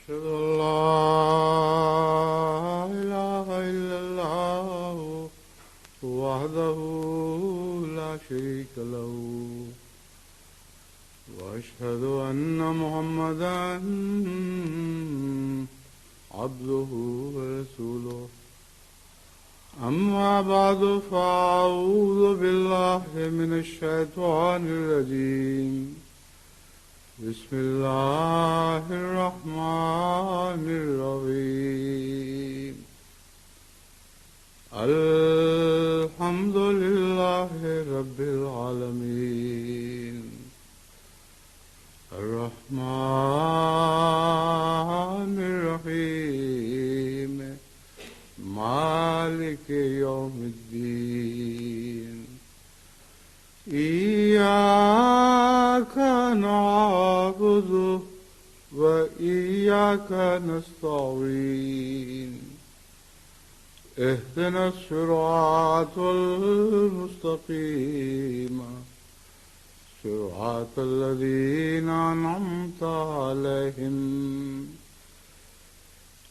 أشهد أن لا إله إلا الله وحده لا شريك له وأشهد أن محمدا عبده ورسوله أما بعد فأعوذ بالله من الشيطان الرجيم بسم الله الرحمن الرحيم الحمد لله رب العالمين الرحمن الرحيم مالك يوم الدين إياك نعبد وإياك نستعين اهدنا الصراط المستقيم صراط الذين أنعمت عليهم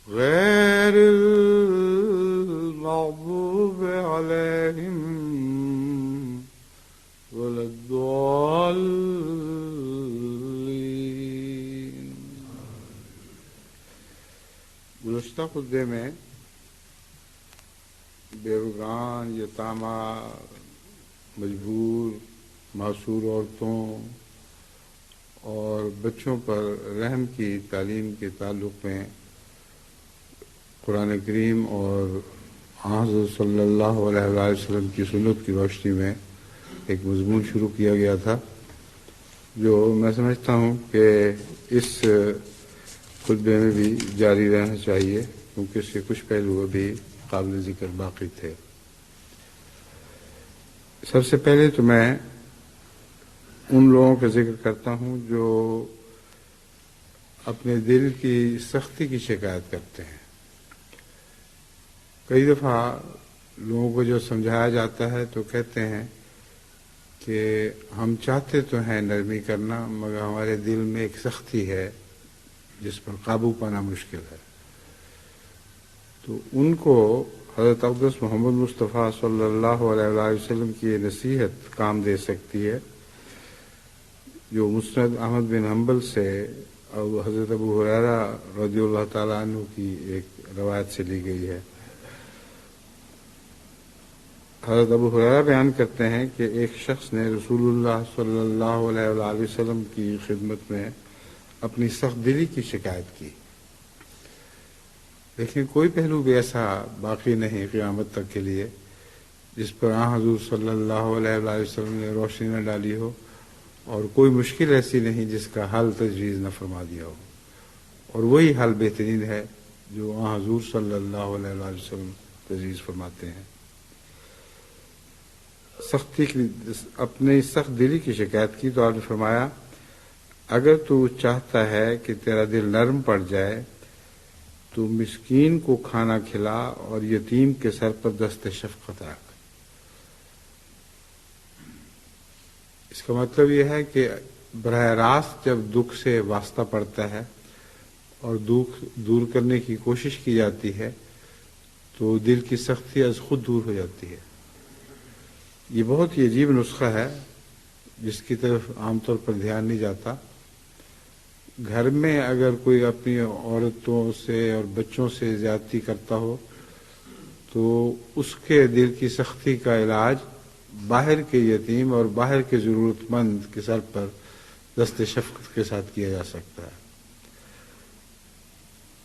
غير المغضوب عليهم ولا الضالين. گزشتہ خطبے میں بیوگان، یتامہ، مجبور، معصور عورتوں اور بچوں پر رحم کی تعلیم کے تعلق میں قرآن کریم اور حضرت صلی اللہ علیہ وسلم کی سنت کی روشنی میں ایک مضمون شروع کیا گیا تھا، جو میں سمجھتا ہوں کہ اس خطبے میں بھی جاری رہنا چاہیے، کیونکہ اس کے کچھ پہلو بھی قابل ذکر باقی تھے۔ سب سے پہلے تو میں ان لوگوں کا ذکر کرتا ہوں جو اپنے دل کی سختی کی شکایت کرتے ہیں۔ کئی دفعہ لوگوں کو جو سمجھایا جاتا ہے تو کہتے ہیں کہ ہم چاہتے تو ہیں نرمی کرنا، مگر ہمارے دل میں ایک سختی ہے جس پر قابو پانا مشکل ہے۔ تو ان کو حضرت اقدس محمد مصطفیٰ صلی اللہ علیہ وسلم کی یہ نصیحت کام دے سکتی ہے، جو مسند احمد بن حنبل سے اور حضرت ابو ہریرہ رضی اللہ تعالیٰ عنہ کی ایک روایت سے لی گئی ہے۔ حضرت ابو ہریرہ بیان کرتے ہیں کہ ایک شخص نے رسول اللہ صلی اللہ علیہ وسلم کی خدمت میں اپنی سخت دلی کی شکایت کی، لیکن کوئی پہلو بھی ایسا باقی نہیں قیامت تک کے لیے جس پر حضور صلی اللہ علیہ وسلم نے روشنی نہ ڈالی ہو، اور کوئی مشکل ایسی نہیں جس کا حل تجویز نہ فرما دیا ہو، اور وہی حل بہترین ہے جو حضور صلی اللہ علیہ وسلم تجویز فرماتے ہیں۔ اپنی سخت دلی کی شکایت کی تو آپ نے فرمایا، اگر تو چاہتا ہے کہ تیرا دل نرم پڑ جائے تو مسکین کو کھانا کھلا اور یتیم کے سر پر دست شفقت رکھ۔ اس کا مطلب یہ ہے کہ براہ راست جب دکھ سے واسطہ پڑتا ہے اور دکھ دور کرنے کی کوشش کی جاتی ہے تو دل کی سختی از خود دور ہو جاتی ہے۔ یہ بہت ہی عجیب نسخہ ہے جس کی طرف عام طور پر دھیان نہیں جاتا۔ گھر میں اگر کوئی اپنی عورتوں سے اور بچوں سے زیادتی کرتا ہو تو اس کے دل کی سختی کا علاج باہر کے یتیم اور باہر کے ضرورت مند کے سر پر دست شفقت کے ساتھ کیا جا سکتا ہے۔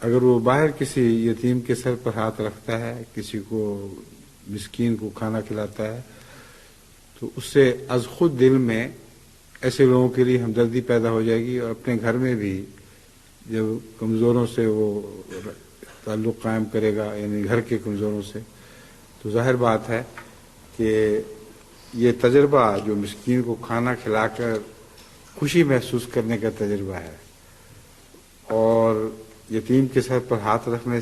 اگر وہ باہر کسی یتیم کے سر پر ہاتھ رکھتا ہے، کسی کو مسکین کو کھانا کھلاتا ہے، تو اس سے از خود دل میں ایسے لوگوں کے لیے ہمدردی پیدا ہو جائے گی، اور اپنے گھر میں بھی جب کمزوروں سے وہ تعلق قائم کرے گا، یعنی گھر کے کمزوروں سے، تو ظاہر بات ہے کہ یہ تجربہ جو مسکین کو کھانا کھلا کر خوشی محسوس کرنے کا تجربہ ہے، اور یتیم کے سر پر ہاتھ رکھنے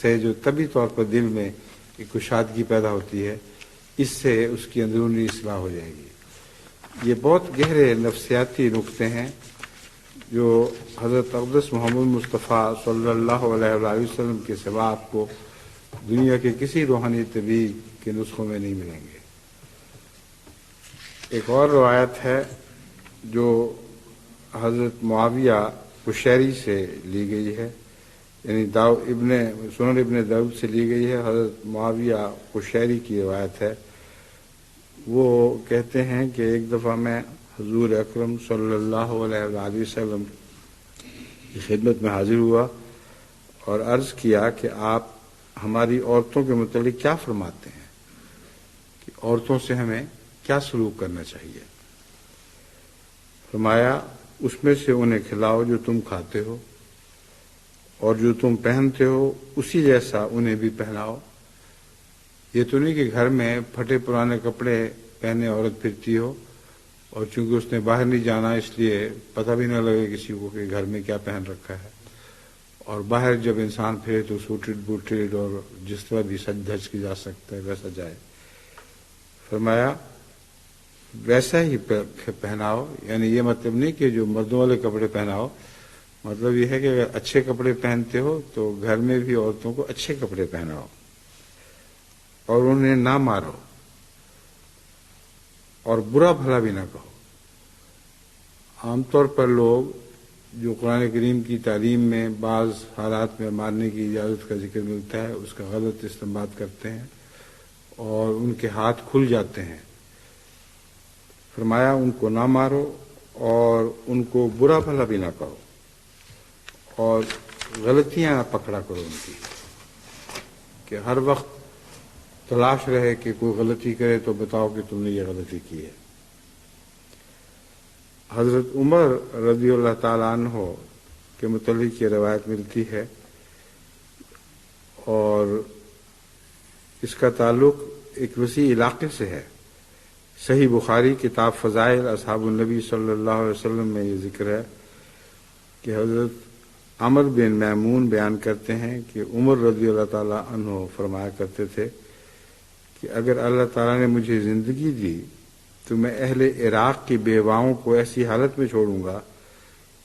سے جو طبی طور پر دل میں ایک کشادگی پیدا ہوتی ہے، اس سے اس کی اندرونی اصلاح ہو جائے گی۔ یہ بہت گہرے نفسیاتی نکتے ہیں جو حضرت اقدس محمد مصطفیٰ صلی اللہ علیہ وآلہ وسلم کے سوا آپ کو دنیا کے کسی روحانی طبیب کے نسخوں میں نہیں ملیں گے۔ ایک اور روایت ہے جو حضرت معاویہ قشیری سے لی گئی ہے، یعنی سنن ابن داؤد سے لی گئی ہے۔ حضرت معاویہ قشیری کی روایت ہے، وہ کہتے ہیں کہ ایک دفعہ میں حضور اکرم صلی اللہ علیہ وآلہ وسلم کی خدمت میں حاضر ہوا اور عرض کیا کہ آپ ہماری عورتوں کے متعلق کیا فرماتے ہیں، کہ عورتوں سے ہمیں کیا سلوک کرنا چاہیے؟ فرمایا اس میں سے انہیں کھلاؤ جو تم کھاتے ہو، اور جو تم پہنتے ہو اسی جیسا انہیں بھی پہناؤ۔ یہ تو نہیں کہ گھر میں پھٹے پرانے کپڑے پہنے عورت پھرتی ہو اور چونکہ اس نے باہر نہیں جانا اس لیے پتہ بھی نہ لگے کسی کو کہ گھر میں کیا پہن رکھا ہے، اور باہر جب انسان پھرے تو سوٹڈ بوٹڈ اور جس طرح بھی سج دھج کی جا سکتا ہے ویسا جائے۔ فرمایا ویسا ہی پہناؤ، یعنی یہ مطلب نہیں کہ جو مردوں والے کپڑے پہناؤ، مطلب یہ ہے کہ اگر اچھے کپڑے پہنتے ہو تو گھر میں بھی عورتوں کو اچھے کپڑے پہناؤ اور انہیں نہ مارو اور برا بھلا بھی نہ کہو۔ عام طور پر لوگ جو قرآن کریم کی تعلیم میں بعض حالات میں مارنے کی اجازت کا ذکر ملتا ہے اس کا غلط استعمال کرتے ہیں اور ان کے ہاتھ کھل جاتے ہیں۔ فرمایا ان کو نہ مارو اور ان کو برا بھلا بھی نہ کہو اور غلطیاں نہ پکڑا کرو ان کی، کہ ہر وقت تلاش رہے کہ کوئی غلطی کرے تو بتاؤ کہ تم نے یہ غلطی کی ہے۔ حضرت عمر رضی اللہ تعالیٰ عنہ کے متعلق یہ روایت ملتی ہے اور اس کا تعلق ایک وسیع علاقے سے ہے۔ صحیح بخاری کتاب فضائل اصحاب النبی صلی اللہ علیہ وسلم میں یہ ذکر ہے کہ حضرت عمر بن میمون بیان کرتے ہیں کہ عمر رضی اللہ تعالیٰ عنہ فرمایا کرتے تھے کہ اگر اللہ تعالیٰ نے مجھے زندگی دی تو میں اہل عراق کی بیواؤں کو ایسی حالت میں چھوڑوں گا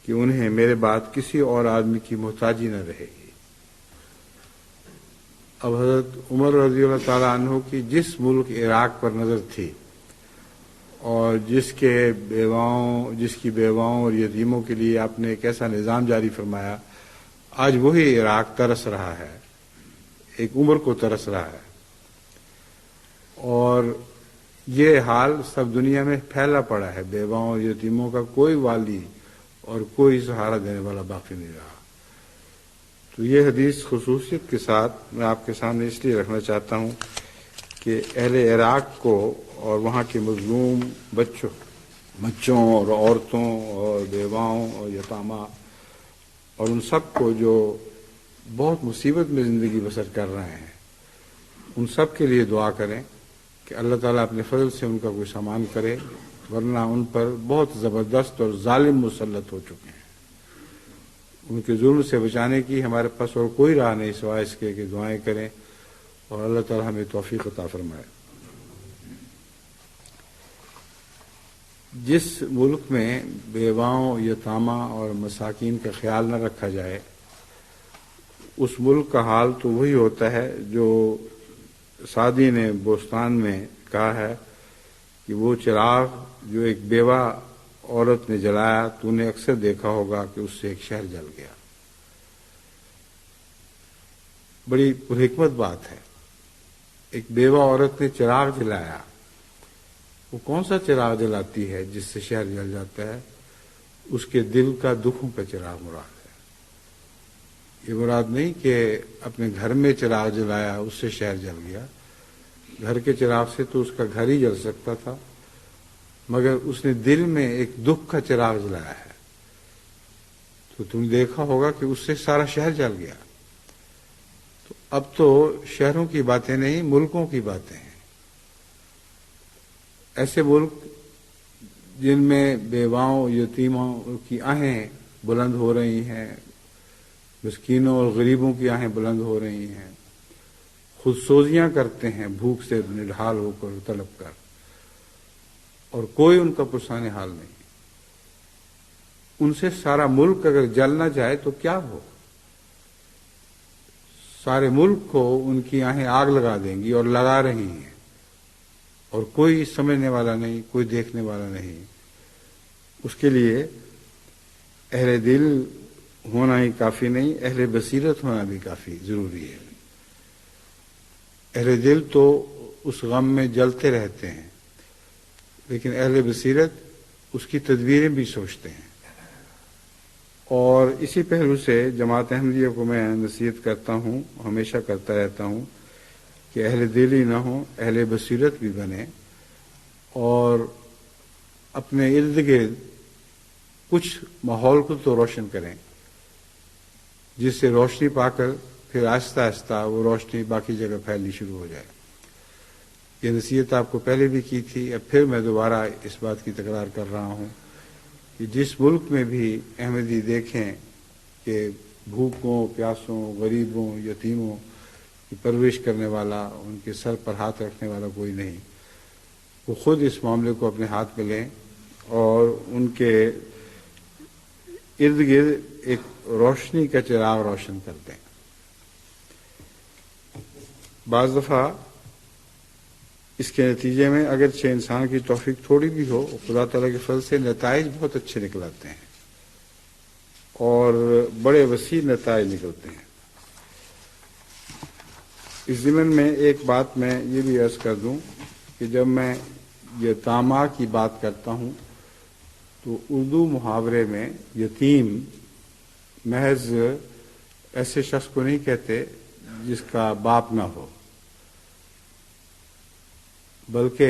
کہ انہیں میرے بعد کسی اور آدمی کی محتاجی نہ رہے گی۔ اب حضرت عمر رضی اللہ تعالیٰ عنہ کی جس ملک عراق پر نظر تھی اور جس کی بیواؤں اور یتیموں کے لیے آپ نے ایک ایسا نظام جاری فرمایا، آج وہی عراق ترس رہا ہے، ایک عمر کو ترس رہا ہے، اور یہ حال سب دنیا میں پھیلا پڑا ہے۔ بیواؤں اور یتیموں کا کوئی والی اور کوئی سہارا دینے والا باقی نہیں رہا۔ تو یہ حدیث خصوصیت کے ساتھ میں آپ کے سامنے اس لیے رکھنا چاہتا ہوں کہ اہل عراق کو اور وہاں کے مظلوم بچوں اور عورتوں اور بیواؤں اور یتامہ اور ان سب کو جو بہت مصیبت میں زندگی بسر کر رہے ہیں، ان سب کے لیے دعا کریں کہ اللہ تعالیٰ اپنے فضل سے ان کا کوئی سامان کرے، ورنہ ان پر بہت زبردست اور ظالم مسلط ہو چکے ہیں۔ ان کے ظلم سے بچانے کی ہمارے پاس اور کوئی راہ نہیں سوائے اس کے کہ دعائیں کریں اور اللہ تعالیٰ ہمیں توفیق عطا فرمائے۔ جس ملک میں بیواؤں، یتامہ اور مساکین کا خیال نہ رکھا جائے، اس ملک کا حال تو وہی ہوتا ہے جو سعدی نے بوستان میں کہا ہے کہ وہ چراغ جو ایک بیوہ عورت نے جلایا تو نے اکثر دیکھا ہوگا کہ اس سے ایک شہر جل گیا۔ بڑی پرحکمت بات ہے، ایک بیوہ عورت نے چراغ جلایا، وہ کون سا چراغ جلاتی ہے جس سے شہر جل جاتا ہے؟ اس کے دل کا دکھوں کا چراغ مراد ہے۔ یہ مراد نہیں کہ اپنے گھر میں چراغ جلایا اس سے شہر جل گیا، گھر کے چراغ سے تو اس کا گھر ہی جل سکتا تھا، مگر اس نے دل میں ایک دکھ کا چراغ جلایا ہے تو تم دیکھا ہوگا کہ اس سے سارا شہر جل گیا۔ تو اب تو شہروں کی باتیں نہیں، ملکوں کی باتیں ہیں۔ ایسے ملک جن میں بیواؤں یتیموں کی آہیں بلند ہو رہی ہیں، مسکینوں اور غریبوں کی آہیں بلند ہو رہی ہیں، خود سوزیاں کرتے ہیں بھوک سے نڈھال ہو کر تڑپ کر، اور کوئی ان کا پرسان حال نہیں۔ ان سے سارا ملک اگر جل نہ جائے تو کیا ہو؟ سارے ملک کو ان کی آنکھیں آگ لگا دیں گی اور لگا رہی ہیں، اور کوئی سمجھنے والا نہیں، کوئی دیکھنے والا نہیں۔ اس کے لیے اہل دل ہونا ہی کافی نہیں، اہل بصیرت ہونا بھی کافی ضروری ہے۔ اہل دل تو اس غم میں جلتے رہتے ہیں، لیکن اہل بصیرت اس کی تدبیریں بھی سوچتے ہیں۔ اور اسی پہلو سے جماعت احمدیہ کو میں نصیحت کرتا ہوں، ہمیشہ کرتا رہتا ہوں کہ اہل دل ہی نہ ہوں، اہل بصیرت بھی بنیں، اور اپنے ارد گرد کچھ ماحول کو تو روشن کریں، جس سے روشنی پا کر پھر آہستہ آہستہ وہ روشنی باقی جگہ پھیلنی شروع ہو جائے۔ یہ نصیحت آپ کو پہلے بھی کی تھی، اب پھر میں دوبارہ اس بات کی تکرار کر رہا ہوں کہ جس ملک میں بھی احمدی دیکھیں کہ بھوکوں، پیاسوں، غریبوں، یتیموں کی پرورش کرنے والا، ان کے سر پر ہاتھ رکھنے والا کوئی نہیں، وہ خود اس معاملے کو اپنے ہاتھ میں لیں اور ان کے ارد گرد ایک روشنی کا چراغ روشن کر دیں۔ بعض دفعہ اس کے نتیجے میں اگرچہ انسان کی توفیق تھوڑی بھی ہو، خدا تعالیٰ کے فضل سے نتائج بہت اچھے نکل آتے ہیں اور بڑے وسیع نتائج نکلتے ہیں۔ اس ضمن میں ایک بات میں یہ بھی عرض کر دوں کہ جب میں یتامہ کی بات کرتا ہوں تو اردو محاورے میں یتیم محض ایسے شخص کو نہیں کہتے جس کا باپ نہ ہو، بلکہ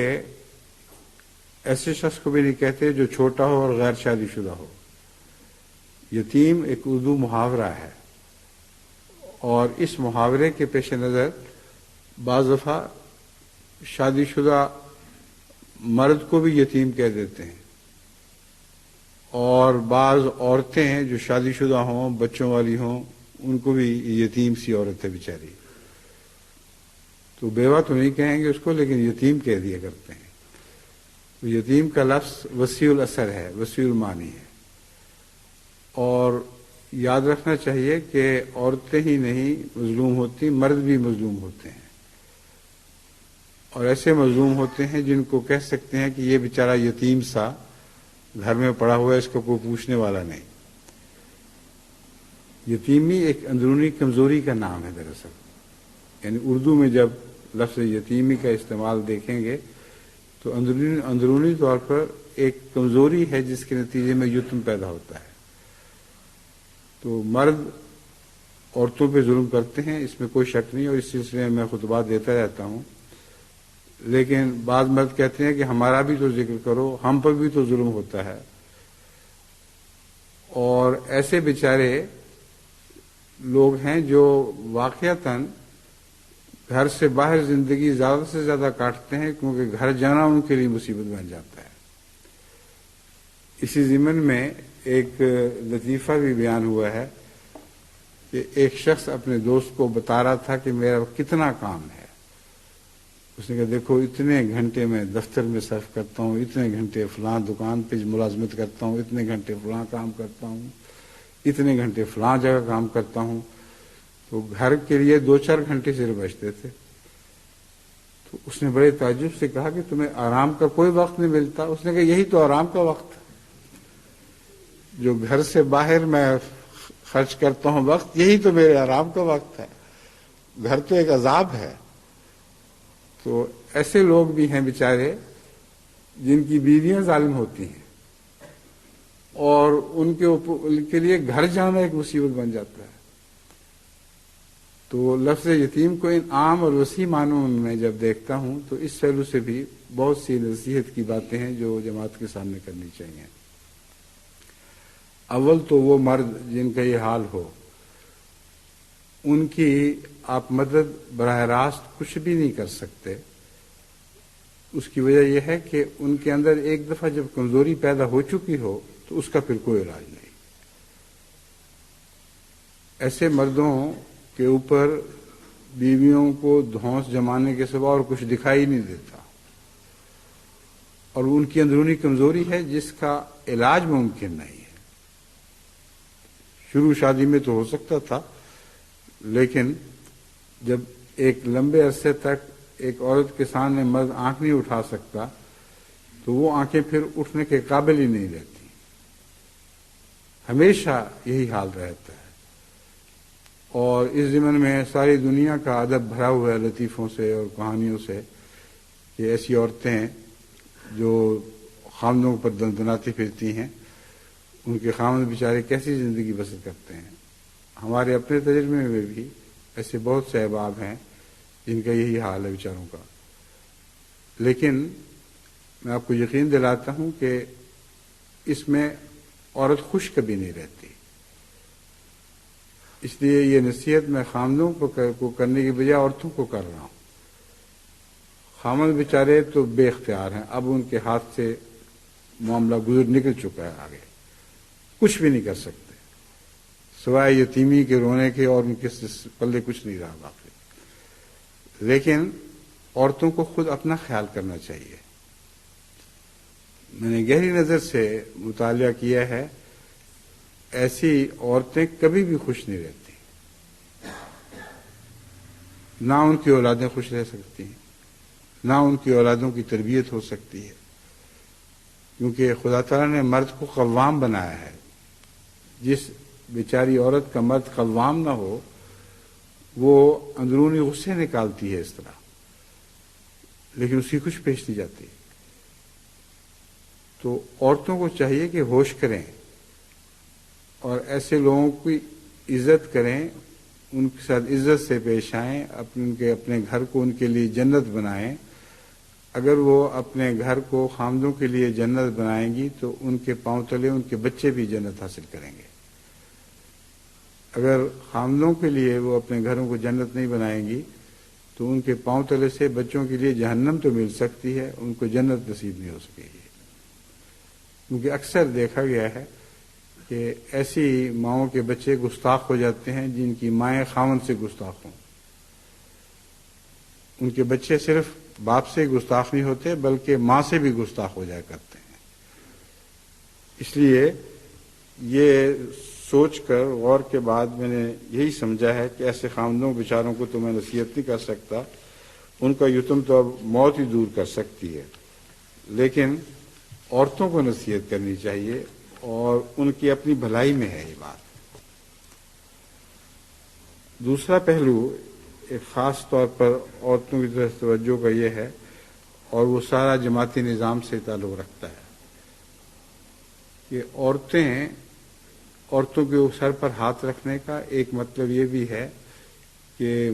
ایسے شخص کو بھی نہیں کہتے جو چھوٹا ہو اور غیر شادی شدہ ہو۔ یتیم ایک اردو محاورہ ہے، اور اس محاورے کے پیش نظر بعض دفعہ شادی شدہ مرد کو بھی یتیم کہہ دیتے ہیں، اور بعض عورتیں ہیں جو شادی شدہ ہوں، بچوں والی ہوں، ان کو بھی یتیم سی عورت ہے بیچاری، تو بیوہ تو نہیں کہیں گے اس کو، لیکن یتیم کہہ دیا کرتے ہیں۔ تو یتیم کا لفظ وسیع الاثر ہے، وسیع المعنی ہے، اور یاد رکھنا چاہیے کہ عورتیں ہی نہیں مظلوم ہوتی، مرد بھی مظلوم ہوتے ہیں، اور ایسے مظلوم ہوتے ہیں جن کو کہہ سکتے ہیں کہ یہ بیچارہ یتیم سا گھر میں پڑا ہوا ہے، اس کو کوئی پوچھنے والا نہیں۔ یتیمی ایک اندرونی کمزوری کا نام ہے دراصل، یعنی اردو میں جب لفظ یتیمی کا استعمال دیکھیں گے تو اندرونی طور پر ایک کمزوری ہے جس کے نتیجے میں یتم پیدا ہوتا ہے۔ تو مرد عورتوں پہ ظلم کرتے ہیں، اس میں کوئی شک نہیں، اور اس سلسلے میں خطبات دیتا رہتا ہوں، لیکن بعض مرد کہتے ہیں کہ ہمارا بھی تو ذکر کرو، ہم پر بھی تو ظلم ہوتا ہے، اور ایسے بیچارے لوگ ہیں جو واقعتاً گھر سے باہر زندگی زیادہ سے زیادہ کاٹتے ہیں، کیونکہ گھر جانا ان کے لیے مصیبت بن جاتا ہے۔ اسی ضمن میں ایک لطیفہ بھی بیان ہوا ہے کہ ایک شخص اپنے دوست کو بتا رہا تھا کہ میرا کتنا کام ہے۔ اس نے کہا دیکھو اتنے گھنٹے میں دفتر میں صرف کرتا ہوں، اتنے گھنٹے فلاں دکان پہ ملازمت کرتا ہوں، اتنے گھنٹے فلاں کام کرتا ہوں، اتنے گھنٹے فلاں جگہ کام کرتا ہوں، تو گھر کے لیے 2-4 گھنٹے صرف بچتے تھے۔ تو اس نے بڑے تعجب سے کہا کہ تمہیں آرام کا کوئی وقت نہیں ملتا؟ اس نے کہا یہی تو آرام کا وقت، جو گھر سے باہر میں خرچ کرتا ہوں وقت، یہی تو میرے آرام کا وقت ہے، گھر تو ایک عذاب ہے۔ تو ایسے لوگ بھی ہیں بیچارے جن کی بیویاں ظالم ہوتی ہیں، اور ان کے لیے گھر جانا ایک مصیبت بن جاتا ہے۔ تو لفظ یتیم کو ان عام اور وسیع معنوں میں جب دیکھتا ہوں تو اس پہلو سے بھی بہت سی نصیحت کی باتیں ہیں جو جماعت کے سامنے کرنی چاہیے۔ اول تو وہ مرد جن کا یہ حال ہو، ان کی آپ مدد براہ راست کچھ بھی نہیں کر سکتے۔ اس کی وجہ یہ ہے کہ ان کے اندر ایک دفعہ جب کمزوری پیدا ہو چکی ہو تو اس کا پھر کوئی علاج نہیں۔ ایسے مردوں کے اوپر بیویوں کو دھونس جمانے کے سوا اور کچھ دکھائی نہیں دیتا، اور ان کی اندرونی کمزوری ہے جس کا علاج ممکن نہیں ہے۔ شروع شادی میں تو ہو سکتا تھا، لیکن جب ایک لمبے عرصے تک ایک عورت کے سامنے مرد آنکھ نہیں اٹھا سکتا تو وہ آنکھیں پھر اٹھنے کے قابل ہی نہیں رہتی، ہمیشہ یہی حال رہتا ہے۔ اور اس ضمن میں ساری دنیا کا ادب بھرا ہوا ہے لطیفوں سے اور کہانیوں سے کہ ایسی عورتیں جو خامدوں پر دندناتی پھرتی ہیں، ان کے خامد بیچارے کیسی زندگی بسر کرتے ہیں۔ ہمارے اپنے تجربے میں بھی ایسے بہت سے احباب ہیں جن کا یہی حال ہے بیچاروں کا، لیکن میں آپ کو یقین دلاتا ہوں کہ اس میں عورت خوش کبھی نہیں رہتی۔ اس لیے یہ نصیحت میں خامدوں کو کرنے کی بجائے عورتوں کو کر رہا ہوں۔ خامد بیچارے تو بے اختیار ہیں، اب ان کے ہاتھ سے معاملہ نکل چکا ہے، آگے کچھ بھی نہیں کر سکتے سوائے یتیمی کے رونے کے، اور ان کے پلے کچھ نہیں رہا باقی۔ لیکن عورتوں کو خود اپنا خیال کرنا چاہیے۔ میں نے گہری نظر سے مطالعہ کیا ہے، ایسی عورتیں کبھی بھی خوش نہیں رہتی، نہ ان کی اولادیں خوش رہ سکتی ہیں، نہ ان کی اولادوں کی تربیت ہو سکتی ہے، کیونکہ خدا تعالیٰ نے مرد کو قوام بنایا ہے۔ جس بیچاری عورت کا مرد قوام نہ ہو وہ اندرونی غصے نکالتی ہے اس طرح، لیکن اس کی کچھ پیش نہیں جاتی۔ تو عورتوں کو چاہیے کہ ہوش کریں اور ایسے لوگوں کی عزت کریں، ان کے ساتھ عزت سے پیش آئیں، اپنے گھر کو ان کے لیے جنت بنائیں۔ اگر وہ اپنے گھر کو خامدوں کے لیے جنت بنائیں گی تو ان کے پاؤں تلے ان کے بچے بھی جنت حاصل کریں گے۔ اگر خامدوں کے لیے وہ اپنے گھروں کو جنت نہیں بنائیں گی تو ان کے پاؤں تلے سے بچوں کے لیے جہنم تو مل سکتی ہے، ان کو جنت نصیب نہیں ہو سکے گی۔ کیونکہ اکثر دیکھا گیا ہے کہ ایسی ماؤں کے بچے گستاخ ہو جاتے ہیں جن کی مائیں خاوند سے گستاخ ہوں۔ ان کے بچے صرف باپ سے گستاخ نہیں ہوتے بلکہ ماں سے بھی گستاخ ہو جایا کرتے ہیں۔ اس لیے یہ سوچ کر غور کے بعد میں نے یہی سمجھا ہے کہ ایسے خامدوں بیچاروں کو تو میں نصیحت نہیں کر سکتا، ان کا یتم تو اب موت ہی دور کر سکتی ہے، لیکن عورتوں کو نصیحت کرنی چاہیے اور ان کی اپنی بھلائی میں ہے یہ بات۔ دوسرا پہلو ایک خاص طور پر عورتوں کی طرف توجہ کا یہ ہے، اور وہ سارا جماعتی نظام سے تعلق رکھتا ہے کہ عورتوں کے سر پر ہاتھ رکھنے کا ایک مطلب یہ بھی ہے کہ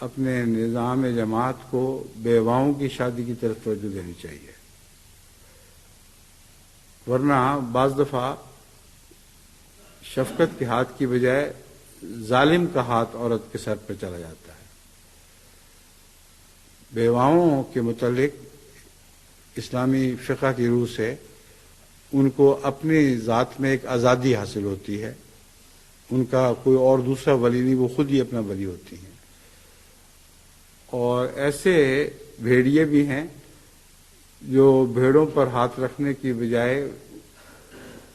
اپنے نظام جماعت کو بیواؤں کی شادی کی طرف توجہ دینی چاہیے، ورنہ بعض دفعہ شفقت کے ہاتھ کی بجائے ظالم کا ہاتھ عورت کے سر پر چلا جاتا ہے۔ بیواؤں کے متعلق اسلامی فقہ کی روح سے ان کو اپنی ذات میں ایک آزادی حاصل ہوتی ہے، ان کا کوئی اور دوسرا ولی نہیں، وہ خود ہی اپنا ولی ہوتی ہیں۔ اور ایسے بھیڑیے بھی ہیں جو بھیڑوں پر ہاتھ رکھنے کی بجائے،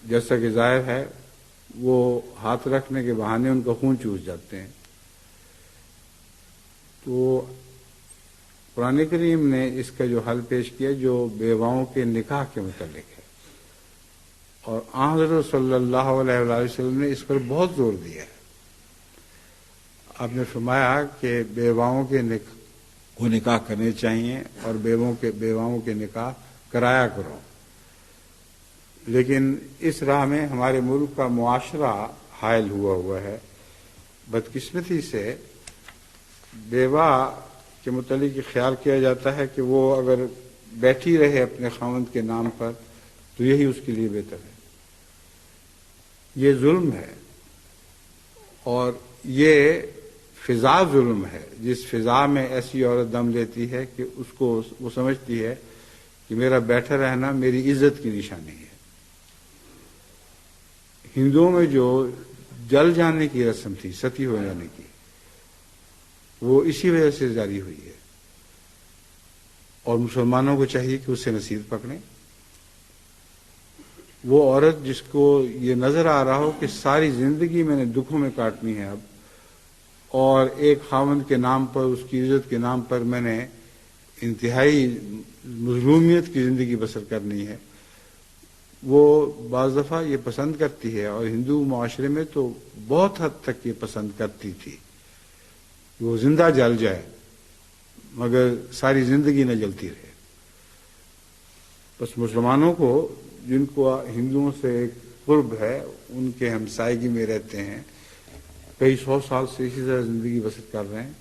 جیسا کہ ظاہر ہے، وہ ہاتھ رکھنے کے بہانے ان کا خون چوس جاتے ہیں۔ تو قرآن کریم نے اس کا جو حل پیش کیا جو بیواؤں کے نکاح کے متعلق ہے، اور حضرت صلی اللہ علیہ وسلم نے اس پر بہت زور دیا ہے۔ آپ نے فرمایا کہ بیواؤں کے نکاح کرنے چاہیے اور بیواؤں کے نکاح کرایا کرو، لیکن اس راہ میں ہمارے ملک کا معاشرہ حائل ہوا ہے۔ بدقسمتی سے بیوہ کے متعلق خیال کیا جاتا ہے کہ وہ اگر بیٹھی رہے اپنے خاوند کے نام پر تو یہی اس کے لیے بہتر ہے۔ یہ ظلم ہے، اور یہ فضا ظلم ہے، جس فضا میں ایسی عورت دم لیتی ہے کہ اس کو وہ سمجھتی ہے کہ میرا بیٹھا رہنا میری عزت کی نشانی ہے۔ ہندوؤں میں جو جل جانے کی رسم تھی، ستی ہو جانے کی، وہ اسی وجہ سے جاری ہوئی ہے، اور مسلمانوں کو چاہیے کہ اسے نصیحت پکڑیں۔ وہ عورت جس کو یہ نظر آ رہا ہو کہ ساری زندگی میں نے دکھوں میں کاٹنی ہے اب، اور ایک خاوند کے نام پر، اس کی عزت کے نام پر میں نے انتہائی مظلومیت کی زندگی بسر کرنی ہے، وہ بعض دفعہ یہ پسند کرتی ہے، اور ہندو معاشرے میں تو بہت حد تک یہ پسند کرتی تھی کہ وہ زندہ جل جائے مگر ساری زندگی نہ جلتی رہے۔ بس مسلمانوں کو، جن کو ہندوؤں سے ایک قرب ہے، ان کے ہمسائیگی میں رہتے ہیں، کئی 100 سال سے اسی طرح زندگی بسر کر رہے ہیں،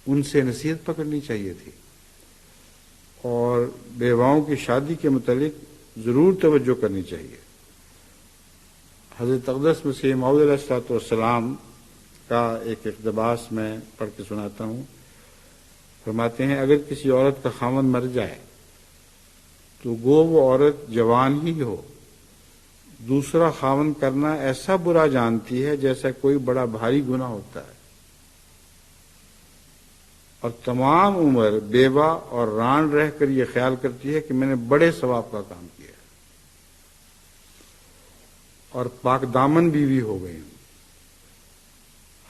ان سے نصیحت پکڑنی چاہیے تھی، اور بیواؤں کی شادی کے متعلق ضرور توجہ کرنی چاہیے۔ حضرت اقدس مسیح موعود علیہ السلام کا ایک اقتباس میں پڑھ کے سناتا ہوں۔ فرماتے ہیں، اگر کسی عورت کا خاوند مر جائے تو گو وہ عورت جوان ہی ہو، دوسرا خاوند کرنا ایسا برا جانتی ہے جیسا کوئی بڑا بھاری گناہ ہوتا ہے، اور تمام عمر بیوہ اور ران رہ کر یہ خیال کرتی ہے کہ میں نے بڑے ثواب کا کام کیا ہے، اور پاک دامن بیوی ہو گئی ہوں،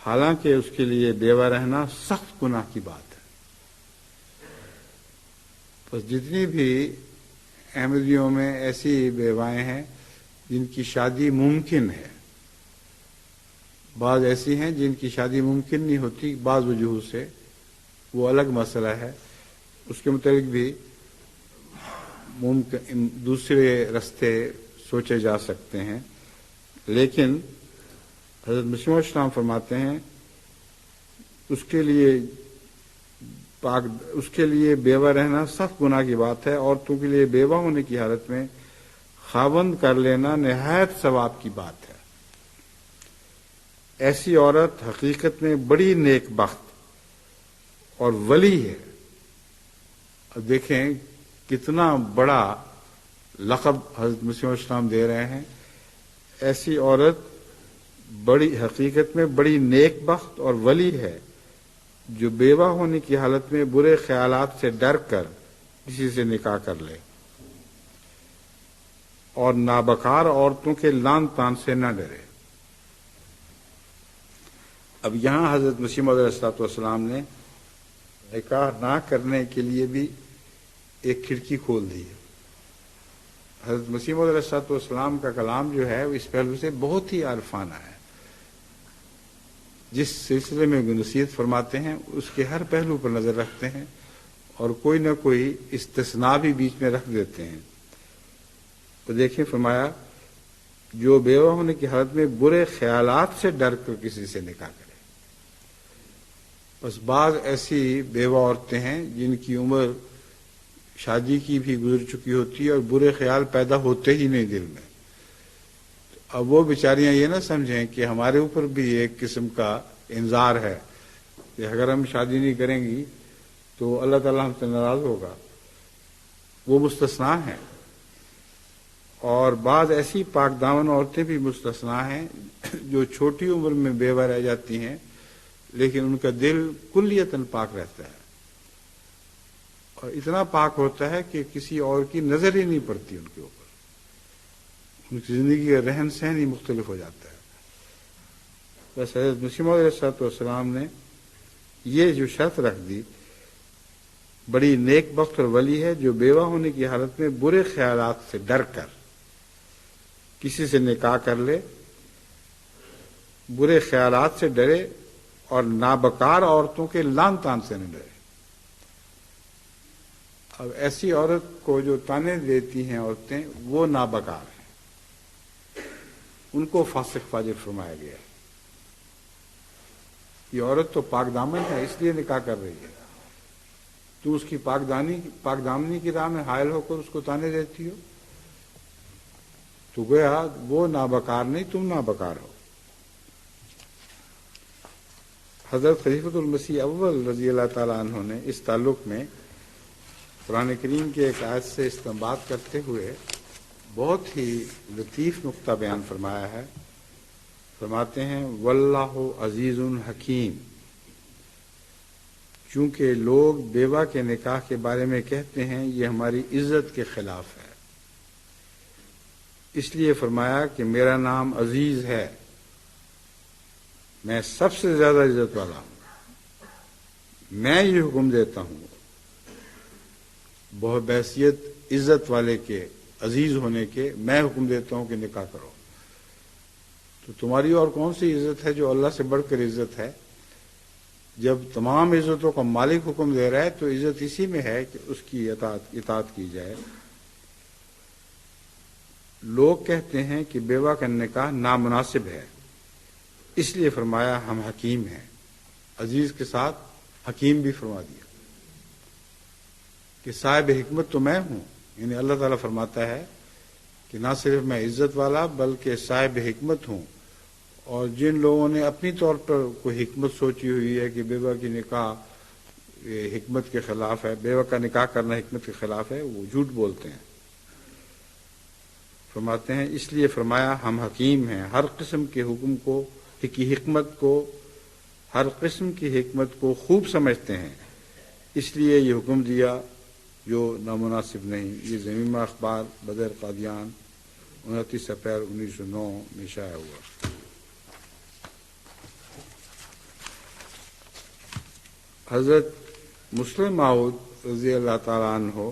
حالانکہ اس کے لیے بیوہ رہنا سخت گناہ کی بات ہے۔ بس جتنی بھی احمدیوں میں ایسی بیوائیں ہیں جن کی شادی ممکن ہے، بعض ایسی ہیں جن کی شادی ممکن نہیں ہوتی بعض وجوہ سے، وہ الگ مسئلہ ہے، اس کے متعلق بھی ممکن دوسرے راستے سوچے جا سکتے ہیں، لیکن حضرت مسیح موعود اسلام فرماتے ہیں اس کے لیے بیوہ رہنا سخت گناہ کی بات ہے، عورتوں کے لیے بیوہ ہونے کی حالت میں خاوند کر لینا نہایت ثواب کی بات ہے۔ ایسی عورت حقیقت میں بڑی نیک بخت اور ولی ہے۔ اب دیکھیں کتنا بڑا لقب حضرت مسیح موعود اسلام دے رہے ہیں، ایسی عورت بڑی حقیقت میں بڑی نیک بخت اور ولی ہے جو بیوہ ہونے کی حالت میں برے خیالات سے ڈر کر کسی سے نکاح کر لے، اور نابکار عورتوں کے لعن طعن سے نہ ڈرے۔ اب یہاں حضرت مسیح موعود علیہ السلام نے نکاح نہ کرنے کے لیے بھی ایک کھڑکی کھول دی ہے۔ حضرت مسیح موعود علیہ السلام کا کلام جو ہے وہ اس پہلو سے بہت ہی عارفانہ ہے، جس سلسلے میں نصیحت فرماتے ہیں اس کے ہر پہلو پر نظر رکھتے ہیں، اور کوئی نہ کوئی استثناء بھی بیچ میں رکھ دیتے ہیں۔ تو دیکھیں فرمایا، جو بیوہ ہونے کی حالت میں برے خیالات سے ڈر کر کسی سے نکاح کرے۔ بس بعض ایسی بیوہ عورتیں ہیں جن کی عمر شادی کی بھی گزر چکی ہوتی ہے اور برے خیال پیدا ہوتے ہی نہیں دل میں۔ اب وہ بیچاریاں یہ نہ سمجھیں کہ ہمارے اوپر بھی ایک قسم کا انذار ہے کہ اگر ہم شادی نہیں کریں گی تو اللہ تعالیٰ ہم سے ناراض ہوگا، وہ مستثنا ہیں۔ اور بعض ایسی پاک دامن عورتیں بھی مستثنا ہیں جو چھوٹی عمر میں بیوہ رہ جاتی ہیں، لیکن ان کا دل کلیتاً پاک رہتا ہے، اور اتنا پاک ہوتا ہے کہ کسی اور کی نظر ہی نہیں پڑتی ان کے اوپر، ان کی زندگی کا رہن سہن ہی مختلف ہو جاتا ہے۔ بس حضرت مسیح موعود علیہ السلام نے یہ جو شرط رکھ دی، بڑی نیک بخت اور ولی ہے جو بیوہ ہونے کی حالت میں برے خیالات سے ڈر کر کسی سے نکاح کر لے، برے خیالات سے ڈرے اور نابکار عورتوں کے لعن طعن سے نہ ڈرے۔ اب ایسی عورت کو جو تانے دیتی ہیں عورتیں، وہ نابکار ہیں، ان کو فاسق فاجر فرمایا گیا ہے۔ یہ عورت تو پاک دامن ہے، اس لیے نکاح کر رہی ہے، تو اس کی پاک دامنی کی راہ میں حائل ہو کر اس کو تانے دیتی ہو، تو گویا وہ نابکار نہیں، تم نابکار ہو۔ حضرت خلیفۃ المسیح اول رضی اللہ تعالیٰ عنہ نے اس تعلق میں قرآن کریم کے ایک آیت سے استنباط کرتے ہوئے بہت ہی لطیف نقطہ بیان فرمایا ہے۔ فرماتے ہیں، واللہ عزیز حکیم، چونکہ لوگ بیوہ کے نکاح کے بارے میں کہتے ہیں یہ ہماری عزت کے خلاف ہے، اس لیے فرمایا کہ میرا نام عزیز ہے، میں سب سے زیادہ عزت والا ہوں، میں یہ حکم دیتا ہوں بہت بحیثیت عزت والے کے، عزیز ہونے کے، میں حکم دیتا ہوں کہ نکاح کرو۔ تو تمہاری اور کون سی عزت ہے جو اللہ سے بڑھ کر عزت ہے؟ جب تمام عزتوں کا مالک حکم دے رہا ہے تو عزت اسی میں ہے کہ اس کی اطاعت کی جائے۔ لوگ کہتے ہیں کہ بیوہ کا نکاح نامناسب ہے، اس لیے فرمایا ہم حکیم ہیں، عزیز کے ساتھ حکیم بھی فرما دیا کہ صاحب حکمت تو میں ہوں۔ یعنی اللہ تعالیٰ فرماتا ہے کہ نہ صرف میں عزت والا بلکہ صاحب حکمت ہوں، اور جن لوگوں نے اپنی طور پر کوئی حکمت سوچی ہوئی ہے کہ بیوہ کی نکاح حکمت کے خلاف ہے، بیوہ کا نکاح کرنا حکمت کے خلاف ہے، وہ جھوٹ بولتے ہیں۔ فرماتے ہیں اس لیے فرمایا ہم حکیم ہیں، ہر قسم کے حکم کو کی حکمت کو، ہر قسم کی حکمت کو خوب سمجھتے ہیں، اس لیے یہ حکم دیا جو نامناسب نہیں۔ یہ ضمیمہ اخبار بدر قادیان 29 اپریل 1909 میں شائع ہوا۔ حضرت مسلم موعود رضی اللہ تعالیٰ عنہ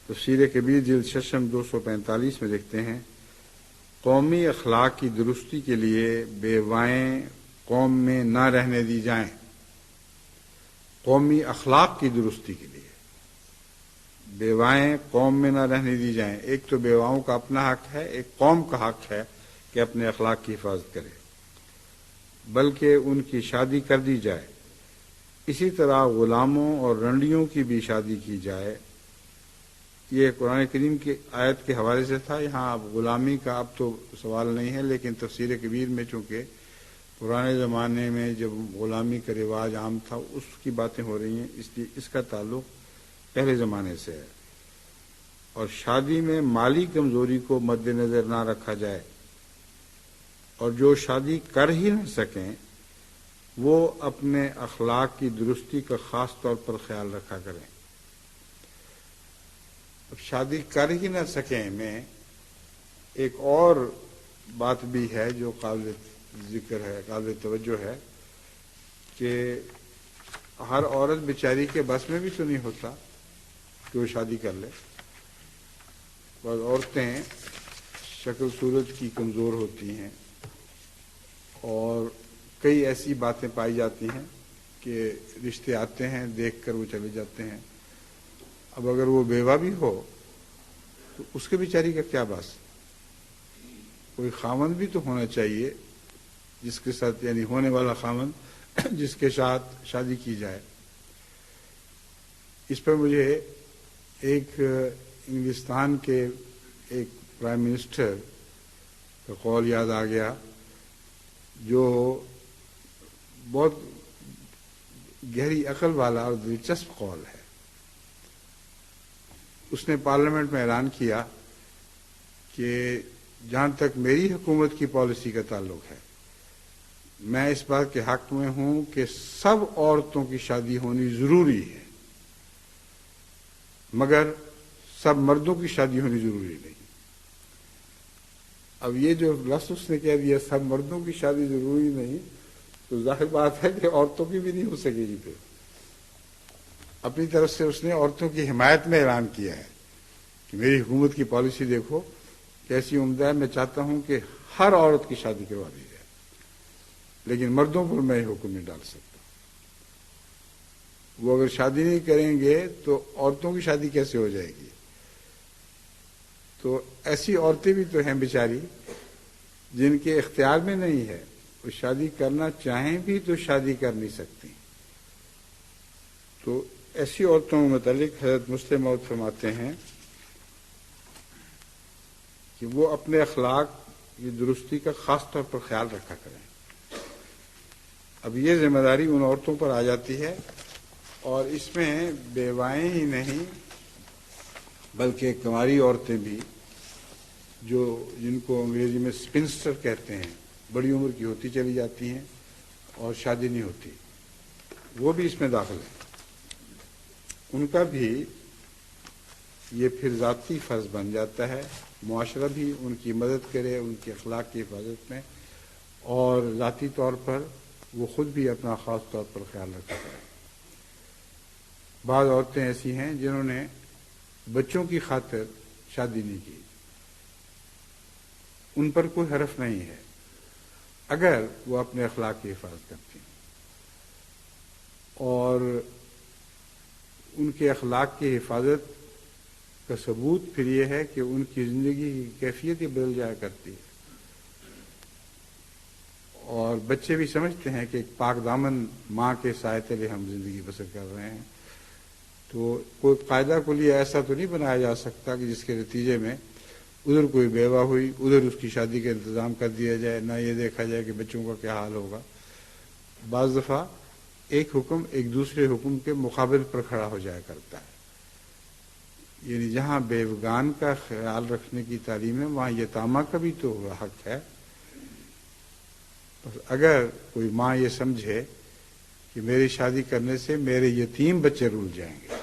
تفسیر کبیر جلد 6 245 میں لکھتے ہیں، قومی اخلاق کی درستی کے لیے بیوائیں قوم میں نہ رہنے دی جائیں۔ قومی اخلاق کی درستی کے لیے بیوائیں قوم میں نہ رہنے دی جائیں۔ ایک تو بیواؤں کا اپنا حق ہے، ایک قوم کا حق ہے کہ اپنے اخلاق کی حفاظت کرے، بلکہ ان کی شادی کر دی جائے۔ اسی طرح غلاموں اور رنڈیوں کی بھی شادی کی جائے۔ یہ قرآن کریم کی آیت کے حوالے سے تھا۔ یہاں اب غلامی کا اب تو سوال نہیں ہے، لیکن تفسیر کبیر میں چونکہ پرانے زمانے میں جب غلامی کا رواج عام تھا اس کی باتیں ہو رہی ہیں، اس لیے اس کا تعلق پہلے زمانے سے ہے۔ اور شادی میں مالی کمزوری کو مد نظر نہ رکھا جائے، اور جو شادی کر ہی نہ سکیں وہ اپنے اخلاق کی درستی کا خاص طور پر خیال رکھا کریں۔ اب شادی کر ہی نہ سکیں میں ایک اور بات بھی ہے جو قابل ذکر ہے، قابل توجہ ہے، کہ ہر عورت بیچاری کے بس میں بھی تو نہیں ہوتا کہ وہ شادی کر لے۔ بعض عورتیں شکل صورت کی کمزور ہوتی ہیں اور کئی ایسی باتیں پائی جاتی ہیں کہ رشتے آتے ہیں دیکھ کر وہ چلے جاتے ہیں۔ اب اگر وہ بیوہ بھی ہو تو اس کے بیچاری کا کیا باس؟ کوئی خاوند بھی تو ہونا چاہیے جس کے ساتھ، یعنی ہونے والا خاوند جس کے ساتھ شادی کی جائے۔ اس پر مجھے ایک انگلستان کے ایک پرائم منسٹر کا قول یاد آ گیا جو بہت گہری عقل والا اور دلچسپ قول ہے۔ اس نے پارلیمنٹ میں اعلان کیا کہ جہاں تک میری حکومت کی پالیسی کا تعلق ہے، میں اس بات کے حق میں ہوں کہ سب عورتوں کی شادی ہونی ضروری ہے، مگر سب مردوں کی شادی ہونی ضروری نہیں۔ اب یہ جو لفظ اس نے کہہ دیا سب مردوں کی شادی ضروری نہیں، تو ظاہر بات ہے کہ عورتوں کی بھی نہیں ہو سکے گی۔ پھر اپنی طرف سے اس نے عورتوں کی حمایت میں اعلان کیا ہے کہ میری حکومت کی پالیسی دیکھو کیسی عمدہ ہے، میں چاہتا ہوں کہ ہر عورت کی شادی کروا دی جائے، لیکن مردوں پر میں حکم نہیں ڈال سکتا۔ وہ اگر شادی نہیں کریں گے تو عورتوں کی شادی کیسے ہو جائے گی؟ تو ایسی عورتیں بھی تو ہیں بیچاری جن کے اختیار میں نہیں ہے، وہ شادی کرنا چاہیں بھی تو شادی کر نہیں سکتی۔ تو ایسی عورتوں کے متعلق حضرت مسلم موعود فرماتے ہیں کہ وہ اپنے اخلاق کی درستی کا خاص طور پر خیال رکھا کریں۔ اب یہ ذمہ داری ان عورتوں پر آ جاتی ہے، اور اس میں بیوائیں ہی نہیں بلکہ کنواری عورتیں بھی، جن کو انگریزی میں اسپنسٹر کہتے ہیں، بڑی عمر کی ہوتی چلی جاتی ہیں اور شادی نہیں ہوتی، وہ بھی اس میں داخل ہیں۔ ان کا بھی یہ پھر ذاتی فرض بن جاتا ہے، معاشرہ بھی ان کی مدد کرے ان کی اخلاق کی حفاظت میں، اور ذاتی طور پر وہ خود بھی اپنا خاص طور پر خیال رکھتا ہے۔ بعض عورتیں ایسی ہیں جنہوں نے بچوں کی خاطر شادی نہیں کی، ان پر کوئی حرف نہیں ہے اگر وہ اپنے اخلاق کی حفاظت کرتی ہیں، اور ان کے اخلاق کی حفاظت کا ثبوت پھر یہ ہے کہ ان کی زندگی کی کیفیت ہی بدل جایا کرتی ہے، اور بچے بھی سمجھتے ہیں کہ ایک پاک دامن ماں کے سائے تلے ہم زندگی بسر کر رہے ہیں۔ تو کوئی قاعدہ کلی ایسا تو نہیں بنایا جا سکتا کہ جس کے نتیجے میں ادھر کوئی بیوہ ہوئی ادھر اس کی شادی کا انتظام کر دیا جائے، نہ یہ دیکھا جائے کہ بچوں کا کیا حال ہوگا۔ بعض دفعہ ایک حکم ایک دوسرے حکم کے مقابل پر کھڑا ہو جایا کرتا ہے، یعنی جہاں بیوگان کا خیال رکھنے کی تعلیم ہے وہاں یتامہ کا بھی تو حق ہے۔ اگر کوئی ماں یہ سمجھے کہ میری شادی کرنے سے میرے یتیم بچے رول جائیں گے،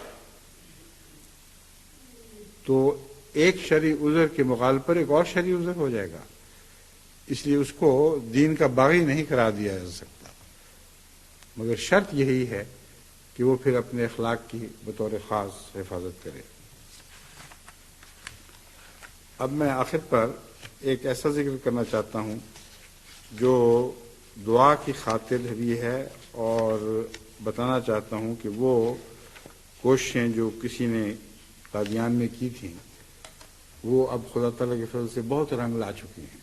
تو ایک شرعی عذر کے مقابل پر ایک اور شرعی عذر ہو جائے گا، اس لیے اس کو دین کا باغی نہیں قرار دیا جا سکتا، مگر شرط یہی ہے کہ وہ پھر اپنے اخلاق کی بطور خاص حفاظت کرے۔ اب میں آخر پر ایک ایسا ذکر کرنا چاہتا ہوں جو دعا کی خاطر بھی ہے، اور بتانا چاہتا ہوں کہ وہ کوششیں جو کسی نے قادیان میں کی تھیں وہ اب خدا تعالیٰ کے فضل سے بہت رنگ لا چکی ہیں،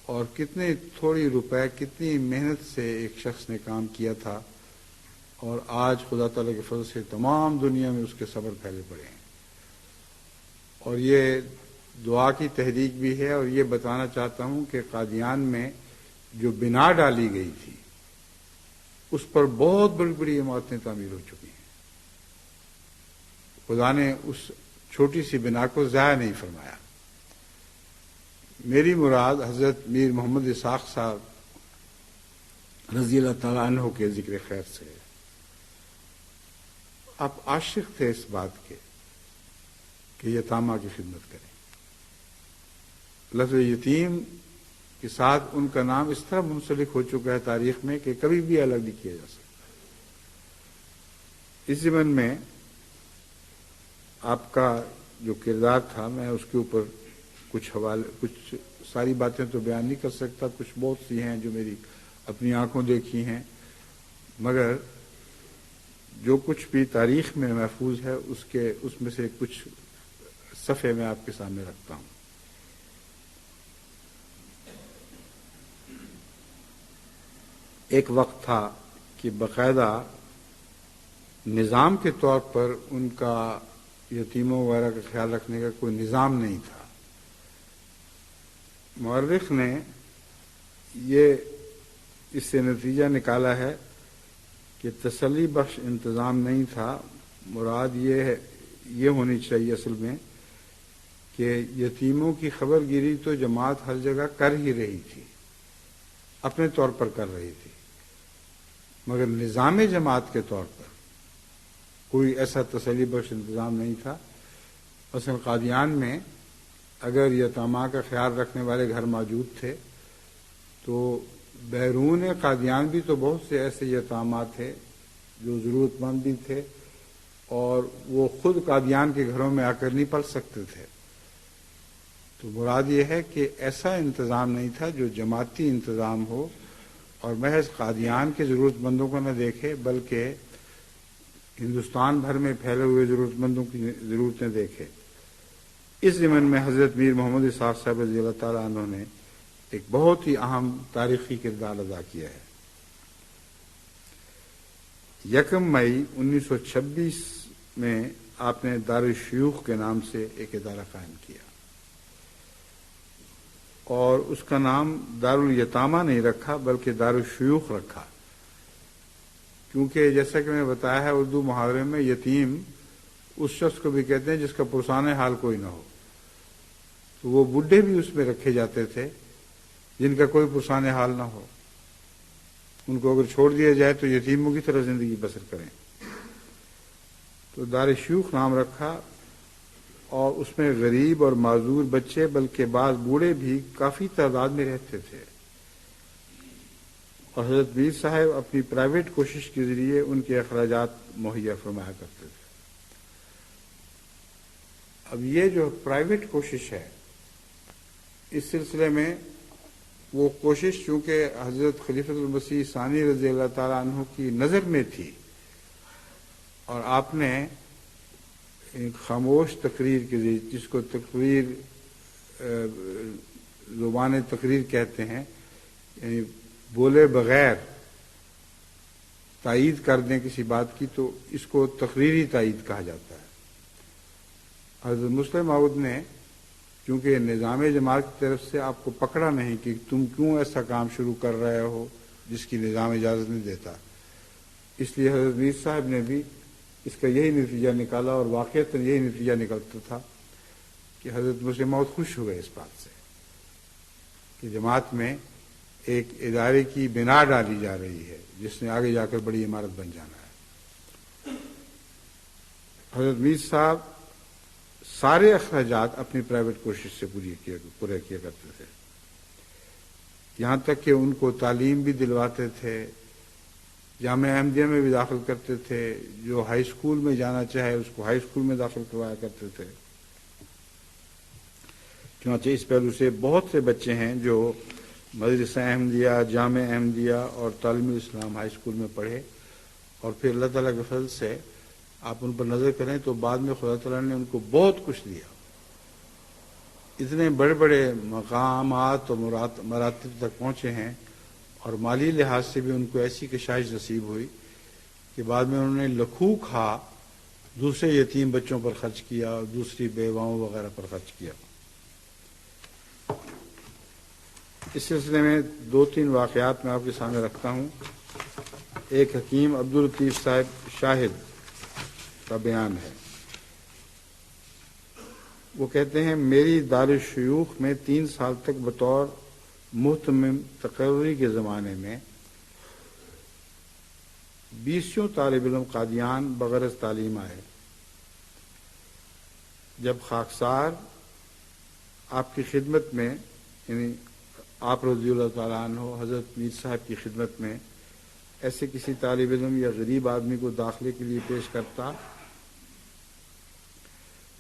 اور کتنے تھوڑی روپے کتنی محنت سے ایک شخص نے کام کیا تھا، اور آج خدا تعالیٰ کے فضل سے تمام دنیا میں اس کے صبر پھیلے پڑے ہیں۔ اور یہ دعا کی تحریک بھی ہے، اور یہ بتانا چاہتا ہوں کہ قادیان میں جو بنا ڈالی گئی تھی اس پر بہت بڑی بڑی عمارتیں تعمیر ہو چکی ہیں۔ خدا نے اس چھوٹی سی بنا کو ضائع نہیں فرمایا۔ میری مراد حضرت میر محمد اسحاق صاحب رضی اللہ تعالیٰ عنہ کے ذکر خیر سے۔ آپ عاشق تھے اس بات کے کہ یتامہ کی خدمت کریں۔ لفظ یتیم کے ساتھ ان کا نام اس طرح منسلک ہو چکا ہے تاریخ میں کہ کبھی بھی الگ نہیں کیا جا سکتا۔ اس ضمن میں آپ کا جو کردار تھا میں اس کے اوپر کچھ ساری باتیں تو بیان نہیں کر سکتا، کچھ بہت سی ہیں جو میری اپنی آنکھوں دیکھی ہیں، مگر جو کچھ بھی تاریخ میں محفوظ ہے اس میں سے کچھ صفحے میں آپ کے سامنے رکھتا ہوں۔ ایک وقت تھا کہ باقاعدہ نظام کے طور پر ان کا یتیموں وغیرہ کا خیال رکھنے کا کوئی نظام نہیں تھا۔ مورخ نے یہ اس سے نتیجہ نکالا ہے کہ تسلی بخش انتظام نہیں تھا، مراد یہ ہونی چاہیے اصل میں کہ یتیموں کی خبر گیری تو جماعت ہر جگہ کر ہی رہی تھی، اپنے طور پر کر رہی تھی، مگر نظام جماعت کے طور پر کوئی ایسا تسلی بخش انتظام نہیں تھا۔ مثلا قادیان میں اگر یتامہ کا خیال رکھنے والے گھر موجود تھے تو بیرون قادیان بھی تو بہت سے ایسے یتامہ تھے جو ضرورت مند بھی تھے، اور وہ خود قادیان کے گھروں میں آ کر نہیں پل سکتے تھے۔ تو مراد یہ ہے کہ ایسا انتظام نہیں تھا جو جماعتی انتظام ہو اور محض قادیان کے ضرورت مندوں کو نہ دیکھے بلکہ ہندوستان بھر میں پھیلے ہوئے ضرورت مندوں کی ضرورتیں دیکھے۔ اس ضمن میں حضرت میر محمد اسحاق صاحب رضی اللہ تعالیٰ عنہ نے ایک بہت ہی اہم تاریخی کردار ادا کیا ہے۔ 1 مئی 1926 میں آپ نے دارالشیوخ کے نام سے ایک ادارہ قائم کیا، اور اس کا نام دارالیتامہ نہیں رکھا بلکہ دارالشیوخ رکھا، کیونکہ جیسا کہ میں بتایا ہے اردو محاورے میں یتیم اس شخص کو بھی کہتے ہیں جس کا پرسان حال کوئی نہ ہو، تو وہ بڈھے بھی اس میں رکھے جاتے تھے جن کا کوئی پرسان حال نہ ہو، ان کو اگر چھوڑ دیا جائے تو یتیموں کی طرح زندگی بسر کریں۔ تو دار شیوخ نام رکھا، اور اس میں غریب اور معذور بچے بلکہ بعض بوڑھے بھی کافی تعداد میں رہتے تھے، اور حضرت میر صاحب اپنی پرائیویٹ کوشش کے ذریعے ان کے اخراجات مہیا فرمایا کرتے تھے۔ اب یہ جو پرائیویٹ کوشش ہے، اس سلسلے میں وہ کوشش چونکہ حضرت خلیفۃ المسیح ثانی رضی اللہ تعالیٰ عنہ کی نظر میں تھی، اور آپ نے ایک خاموش تقریر کے ذریعے، جس کو تقریر زبان تقریر کہتے ہیں، یعنی بولے بغیر تائید کر دیں کسی بات کی، تو اس کو تقریری تائید کہا جاتا ہے۔ حضرت مسلم موعود نے چونکہ نظام جماعت کی طرف سے آپ کو پکڑا نہیں کہ تم کیوں ایسا کام شروع کر رہے ہو جس کی نظام اجازت نہیں دیتا، اس لیے حضرت میر صاحب نے بھی اس کا یہی نتیجہ نکالا، اور واقعتاً یہی نتیجہ نکلتا تھا کہ حضرت مسلم موعود خوش ہوئے اس بات سے کہ جماعت میں ایک ادارے کی بنا ڈالی جا رہی ہے جس نے آگے جا کر بڑی عمارت بن جانا ہے۔ حضرت میر صاحب سارے اخراجات اپنی پرائیویٹ کوشش سے پورے کیا کرتے تھے، یہاں تک کہ ان کو تعلیم بھی دلواتے تھے، جامعہ احمدیہ میں بھی داخل کرتے تھے، جو ہائی اسکول میں جانا چاہے اس کو ہائی اسکول میں داخل کروایا کرتے تھے۔ چنانچہ اس پہلو سے بہت سے بچے ہیں جو مدرسہ احمدیہ، جامعہ احمدیہ اور تعلیم اسلام ہائی اسکول میں پڑھے، اور پھر اللہ تعالیٰ کے فضل سے آپ ان پر نظر کریں تو بعد میں خدا تعالیٰ نے ان کو بہت کچھ دیا، اتنے بڑے بڑے مقامات اور مراتب تک پہنچے ہیں، اور مالی لحاظ سے بھی ان کو ایسی کشائش نصیب ہوئی کہ بعد میں انہوں نے لکھوں کھا دوسرے یتیم بچوں پر خرچ کیا اور دوسری بیواؤں وغیرہ پر خرچ کیا۔ اس سلسلے میں 2-3 واقعات میں آپ کے سامنے رکھتا ہوں۔ ایک حکیم عبداللطیف صاحب شاہد کا بیان ہے، وہ کہتے ہیں میری دارالشیوخ میں 3 سال تک بطور محتمم تقرری کے زمانے میں 20 طالب علم قادیان بغرض تعلیم آئے۔ جب خاکسار آپ کی خدمت میں، یعنی آپ رضی اللہ تعالیٰ عنہ حضرت میر صاحب کی خدمت میں ایسے کسی طالب علم یا غریب آدمی کو داخلے کے لیے پیش کرتا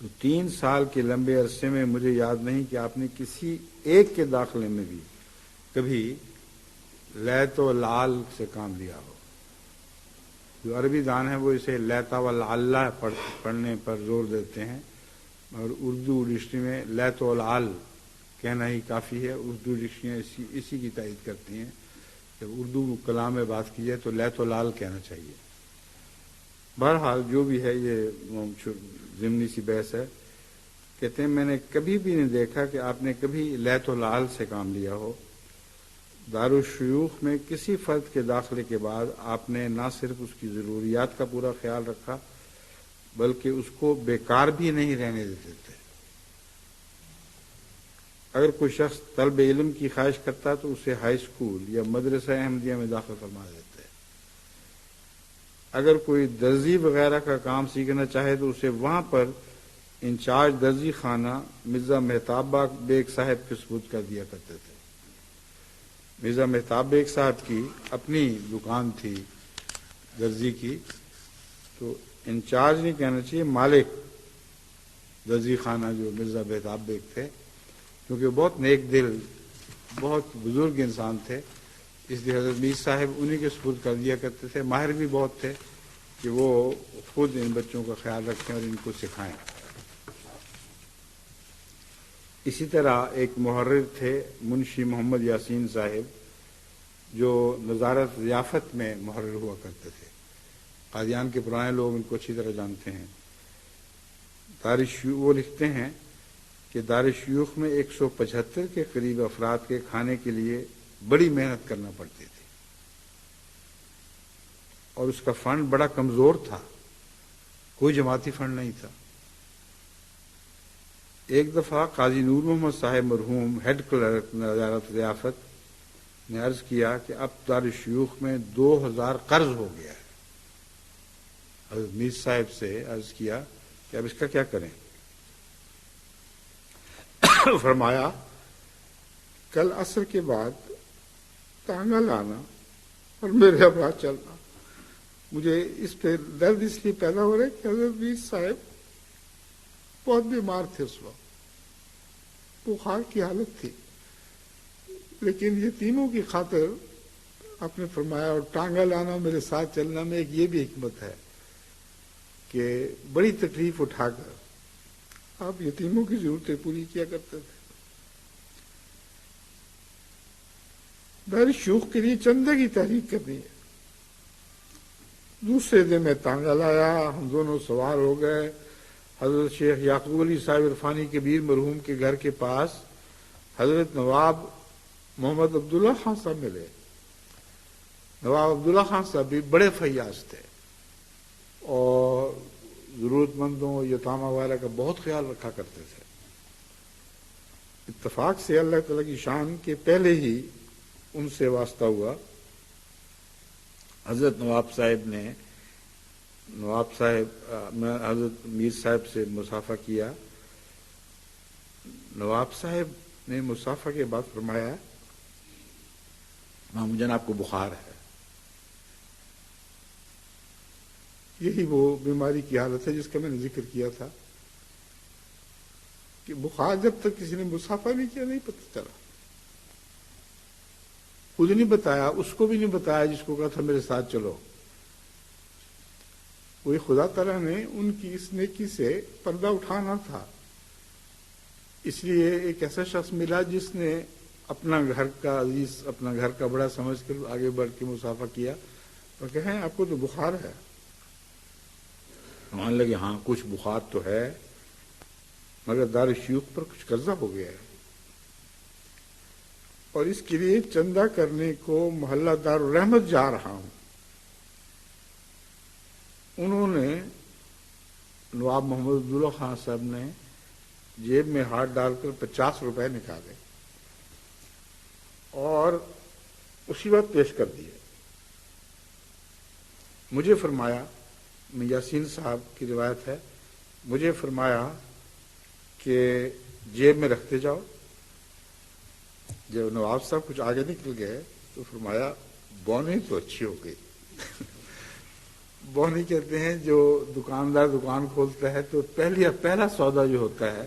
تو 3 سال کے لمبے عرصے میں مجھے یاد نہیں کہ آپ نے کسی ایک کے داخلے میں بھی کبھی لیت و لعل سے کام لیا ہو۔ جو عربی دان ہیں وہ اسے لیتا و لعلہ پڑھنے پر زور دیتے ہیں، اور اردو ڈکشنری میں لیت و لعل کہنا ہی کافی ہے۔ اردو ڈکشنریاں اسی کی تائید کرتی ہیں، جب اردو کلام میں بات کی جائے تو لیت و لعل کہنا چاہیے۔ بہرحال جو بھی ہے، یہ ضمنی سی بحث ہے۔ کہتے ہیں میں نے کبھی بھی نہیں دیکھا کہ آپ نے کبھی لیت و لعل سے کام لیا ہو۔ دارالشیوخ میں کسی فرد کے داخلے کے بعد آپ نے نہ صرف اس کی ضروریات کا پورا خیال رکھا بلکہ اس کو بیکار بھی نہیں رہنے دیتے تھے۔ اگر کوئی شخص طلب علم کی خواہش کرتا تو اسے ہائی اسکول یا مدرسہ احمدیہ میں داخل فرما دیتے۔ اگر کوئی درزی وغیرہ کا کام سیکھنا چاہے تو اسے وہاں پر انچارج درزی خانہ مرزا مہتاب بیگ صاحب کے سپرد کر دیا کرتے تھے۔ مرزا مہتاب بیگ صاحب کی اپنی دکان تھی درزی کی، تو انچارج نہیں کہنا چاہیے، مالک درزی خانہ جو مرزا مہتاب بیگ تھے، کیونکہ بہت نیک دل، بہت بزرگ انسان تھے، اس لیے حضرت میر صاحب انہی کے سپرد کر دیا کرتے تھے۔ ماہر بھی بہت تھے کہ وہ خود ان بچوں کا خیال رکھیں اور ان کو سکھائیں۔ اسی طرح ایک محرر تھے منشی محمد یاسین صاحب، جو نظارت ضیافت میں محرر ہوا کرتے تھے۔ قادیان کے پرانے لوگ ان کو اچھی طرح جانتے ہیں۔ وہ لکھتے ہیں کہ دارالشیوخ میں 175 کے قریب افراد کے کھانے کے لیے بڑی محنت کرنا پڑتی تھی، اور اس کا فنڈ بڑا کمزور تھا، کوئی جماعتی فنڈ نہیں تھا۔ ایک دفعہ قاضی نور محمد صاحب مرحوم ہیڈ کلرک نظارت ضیافت نے عرض کیا کہ اب دارالشیوخ میں 2000 قرض ہو گیا ہے، حضرت میر صاحب سے عرض کیا کہ اب اس کا کیا کریں؟ فرمایا کل عصر کے بعد ٹانگا لانا اور میرے ابا چلنا. مجھے اس پہ درد اس لیے پیدا ہو رہا ہے کہ حضرت میر صاحب بہت بیمار تھے، اس وقت بخار کی حالت تھی، لیکن یتیموں کی خاطر آپ نے فرمایا اور ٹانگا لانا میرے ساتھ چلنا میں ایک یہ بھی حکمت ہے کہ بڑی تکلیف اٹھا کر آپ یتیموں کی ضرورتیں پوری کیا کرتے تھے. میری شوق کے لیے چندے کی تحریک کرنی ہے. دوسرے دن میں ٹانگا لایا، ہم دونوں سوار ہو گئے. حضرت شیخ یعقوب علی صاحب عرفانی کبیر مرحوم کے گھر کے پاس حضرت نواب محمد عبداللہ خان صاحب ملے. نواب عبداللہ خان صاحب بھی بڑے فیاض تھے اور ضرورت مندوں یتامہ وغیرہ کا بہت خیال رکھا کرتے تھے. اتفاق سے اللہ تعالیٰ کی شان کے پہلے ہی ان سے واسطہ ہوا. حضرت نواب صاحب میں حضرت میر صاحب سے مصافحہ کیا. نواب صاحب نے مصافحہ کے بعد فرمایا ماموں جناب کو بخار ہے. یہی وہ بیماری کی حالت ہے جس کا میں نے ذکر کیا تھا کہ بخار جب تک کسی نے مصافحہ نہیں کیا نہیں پتہ چلا. خود نہیں بتایا، اس کو بھی نہیں بتایا جس کو کہا تھا میرے ساتھ چلو. وہی خدا تعالیٰ نے ان کی اس نیکی سے پردہ اٹھانا تھا، اس لیے ایک ایسا شخص ملا جس نے اپنا گھر کا عزیز، اپنا گھر کا بڑا سمجھ کر آگے بڑھ کے مصافحہ کیا اور کہیں آپ کو تو بخار ہے. مان لگے ہاں کچھ بخار تو ہے مگر دار شیوخ پر کچھ قرضہ ہو گیا ہے اور اس کے لیے چندہ کرنے کو محلہ دار الرحمت جا رہا ہوں. انہوں نے نواب محمد عبداللہ خان صاحب نے جیب میں ہاتھ ڈال کر 50 روپے نکالے اور اسی وقت پیش کر دیے. مجھے فرمایا، میں یاسین صاحب کی روایت ہے، مجھے فرمایا کہ جیب میں رکھتے جاؤ. جب نواب صاحب کچھ آگے نکل گئے تو فرمایا بونی تو اچھی ہو گئی. بونی کہتے ہیں جو دکاندار دکان کھولتا ہے تو پہلا سودا جو ہوتا ہے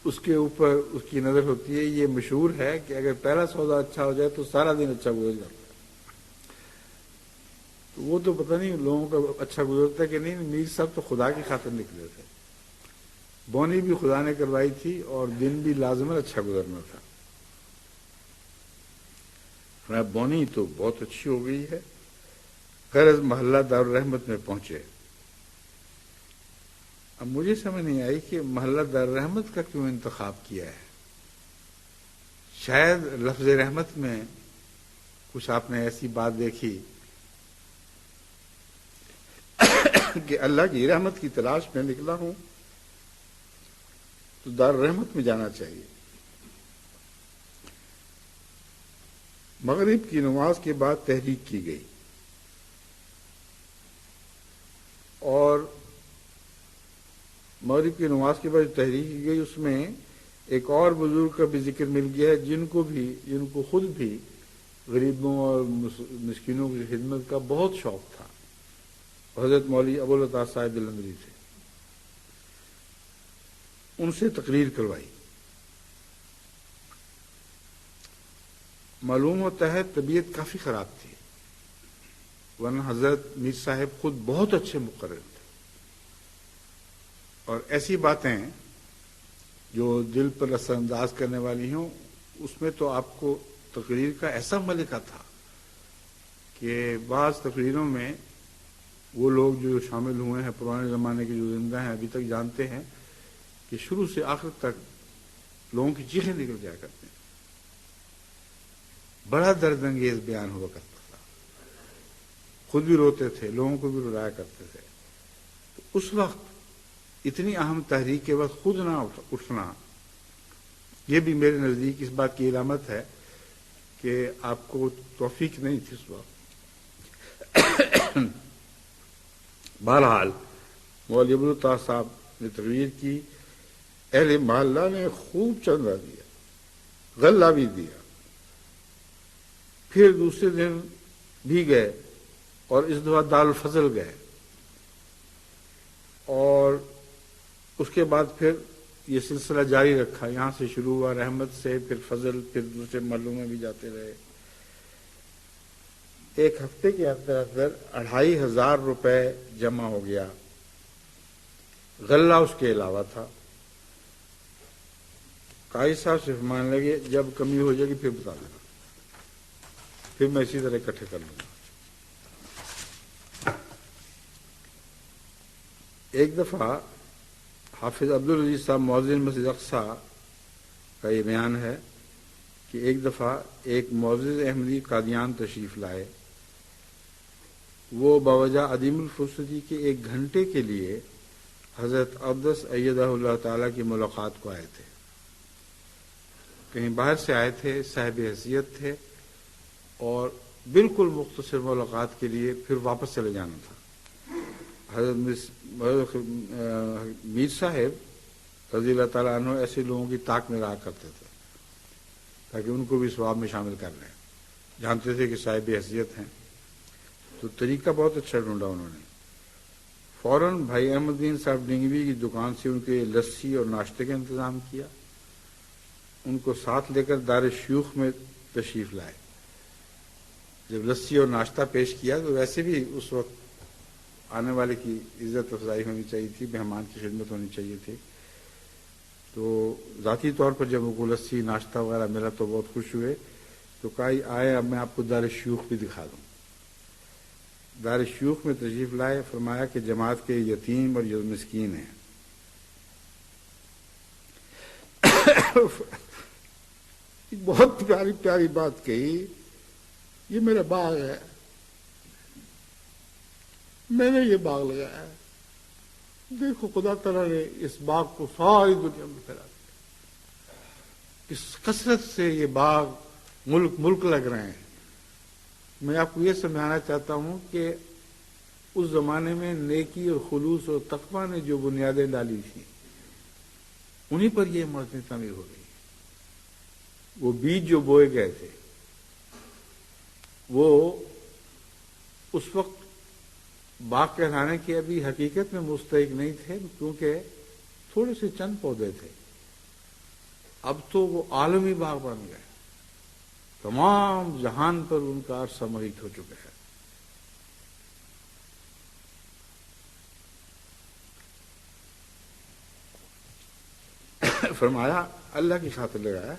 اس کے اوپر اس کی نظر ہوتی ہے. یہ مشہور ہے کہ اگر پہلا سودا اچھا ہو جائے تو سارا دن اچھا گزر جاتا ہے. تو وہ تو پتہ نہیں لوگوں کا اچھا گزرتا ہے کہ نہیں. میر صاحب تو خدا کی خاطر نکلے تھے، بونی بھی خدا نے کروائی تھی اور دن بھی لازماً اچھا گزرنا تھا. بونی تو بہت اچھی ہو گئی ہے. غرض محلہ دار الرحمت میں پہنچے. اب مجھے سمجھ نہیں آئی کہ محلہ دار الرحمت کا کیوں انتخاب کیا ہے. شاید لفظ رحمت میں کچھ آپ نے ایسی بات دیکھی کہ اللہ کی رحمت کی تلاش میں نکلا ہوں تو دار الرحمت میں جانا چاہیے. مغرب کی نماز کے بعد تحریک کی گئی اور مغرب کی نماز کے بعد تحریک کی گئی اس میں ایک اور بزرگ کا بھی ذکر مل گیا ہے جن کو خود بھی غریبوں اور مسکینوں کی خدمت کا بہت شوق تھا. حضرت مولوی ابوالعطا صاحب جلندری تھے. ان سے تقریر کروائی. معلوم ہوتا ہے طبیعت کافی خراب تھی، ورنہ حضرت میر صاحب خود بہت اچھے مقرر تھے اور ایسی باتیں جو دل پر اثر انداز کرنے والی ہوں اس میں تو آپ کو تقریر کا ایسا ملکہ تھا کہ بعض تقریروں میں وہ لوگ جو شامل ہوئے ہیں پرانے زمانے کے جو زندہ ہیں ابھی تک جانتے ہیں کہ شروع سے آخر تک لوگوں کی چیخیں نکل جایا کرتے ہیں. بڑا درد انگیز بیان ہوا کرتا تھا. خود بھی روتے تھے، لوگوں کو بھی رلایا کرتے تھے. تو اس وقت اتنی اہم تحریک کے وقت خود نہ اٹھنا یہ بھی میرے نزدیک اس بات کی علامت ہے کہ آپ کو توفیق نہیں تھی اس وقت. بہرحال مولوی ابوالطاہر صاحب نے تقریر کی، اہل محلہ نے خوب چندہ دیا، غلہ بھی دیا. پھر دوسرے دن بھی گئے اور اس دفعہ دارالفضل گئے، اور اس کے بعد پھر یہ سلسلہ جاری رکھا. یہاں سے شروع ہوا رحمت سے، پھر فضل، پھر دوسرے محلوں میں بھی جاتے رہے. ایک ہفتے کے اندر اندر 2500 روپے جمع ہو گیا. غلہ اس کے علاوہ تھا. قاضی صاحب سے فرمانے لگے جب کمی ہو جائے گی پھر بتا دینا، پھر میں اسی طرح اکٹھے کر لوں گا. ایک دفعہ حافظ عبدالعزیز صاحب مؤذن مسجد اقصی کا یہ بیان ہے کہ ایک دفعہ ایک معزز احمدی قادیان تشریف لائے. وہ باوجہ عدیم الفرصتی کے 1 گھنٹے کے لیے حضرت اقدس ایدہ اللہ تعالیٰ کی ملاقات کو آئے تھے. کہیں باہر سے آئے تھے، صاحب حیثیت تھے، اور بالکل مختصر ملاقات کے لیے پھر واپس چلے جانا تھا. حضرت میر صاحب رضی اللہ تعالیٰ عنہ ایسے لوگوں کی طاق میں رہا کرتے تھے تاکہ ان کو بھی ثواب میں شامل کر لیں. جانتے تھے کہ صاحب حیثیت ہیں، تو طریقہ بہت اچھا ڈھونڈا انہوں نے. فوراً بھائی احمد الدین صاحب ڈنگوی کی دکان سے ان کے لسی اور ناشتے کا انتظام کیا. ان کو ساتھ لے کر دار شیوخ میں تشریف لائے. جب لسی اور ناشتہ پیش کیا تو ویسے بھی اس وقت آنے والے کی عزت افزائی ہونی چاہیے تھی، مہمان کی خدمت ہونی چاہیے تھی. تو ذاتی طور پر جب ان کو لسی ناشتہ وغیرہ ملا تو بہت خوش ہوئے. تو کہا آئے اب میں آپ کو دار شیوخ بھی دکھا دوں. دار شیوخ میں تشریف لائے. فرمایا کہ جماعت کے یتیم اور مسکین ہیں. بہت پیاری پیاری بات کہی، یہ میرا باغ ہے، میں نے یہ باغ لگایا ہے، دیکھو خدا تعالیٰ نے اس باغ کو ساری دنیا میں پھیلا دیا. اس کثرت سے یہ باغ ملک ملک لگ رہے ہیں. میں آپ کو یہ سمجھانا چاہتا ہوں کہ اس زمانے میں نیکی اور خلوص اور تقویٰ نے جو بنیادیں ڈالی تھیں انہی پر یہ مسجد تعمیر ہو گئی. وہ بیج جو بوئے گئے تھے وہ اس وقت باغ کہلانے کے ابھی حقیقت میں مستحق نہیں تھے، کیونکہ تھوڑے سے چند پودے تھے. اب تو وہ عالمی باغ بن گئے، تمام جہان پر ان کا عرصہ محیط ہو چکا ہے. فرمایا اللہ کی خاطر لگایا.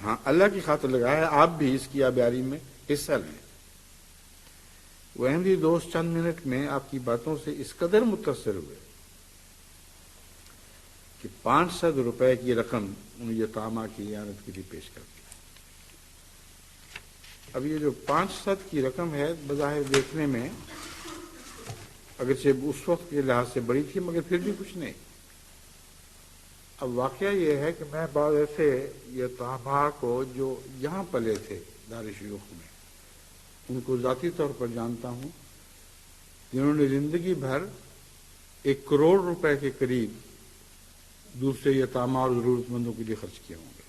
ہاں اللہ کی خاطر لگایا ہے، آپ بھی اس کی آبیاری میں حصہ لیں. وہ احمدی دوست چند منٹ میں آپ کی باتوں سے اس قدر متاثر ہوئے کہ 500 روپے کی رقم ان یتامہ کی اعانت کے لیے پیش کر دی. اب یہ جو 500 کی رقم ہے بظاہر دیکھنے میں اگرچہ اس وقت کے لحاظ سے بڑی تھی مگر پھر بھی کچھ نہیں. اب واقعہ یہ ہے کہ میں بعض ایسے یتامہ کو جو یہاں پلے تھے دار شیوخ میں ان کو ذاتی طور پر جانتا ہوں، جنہوں نے زندگی بھر 1 کروڑ روپے کے قریب دوسرے یتامہ اور ضرورت مندوں کے لیے خرچ کیے ہوں گے.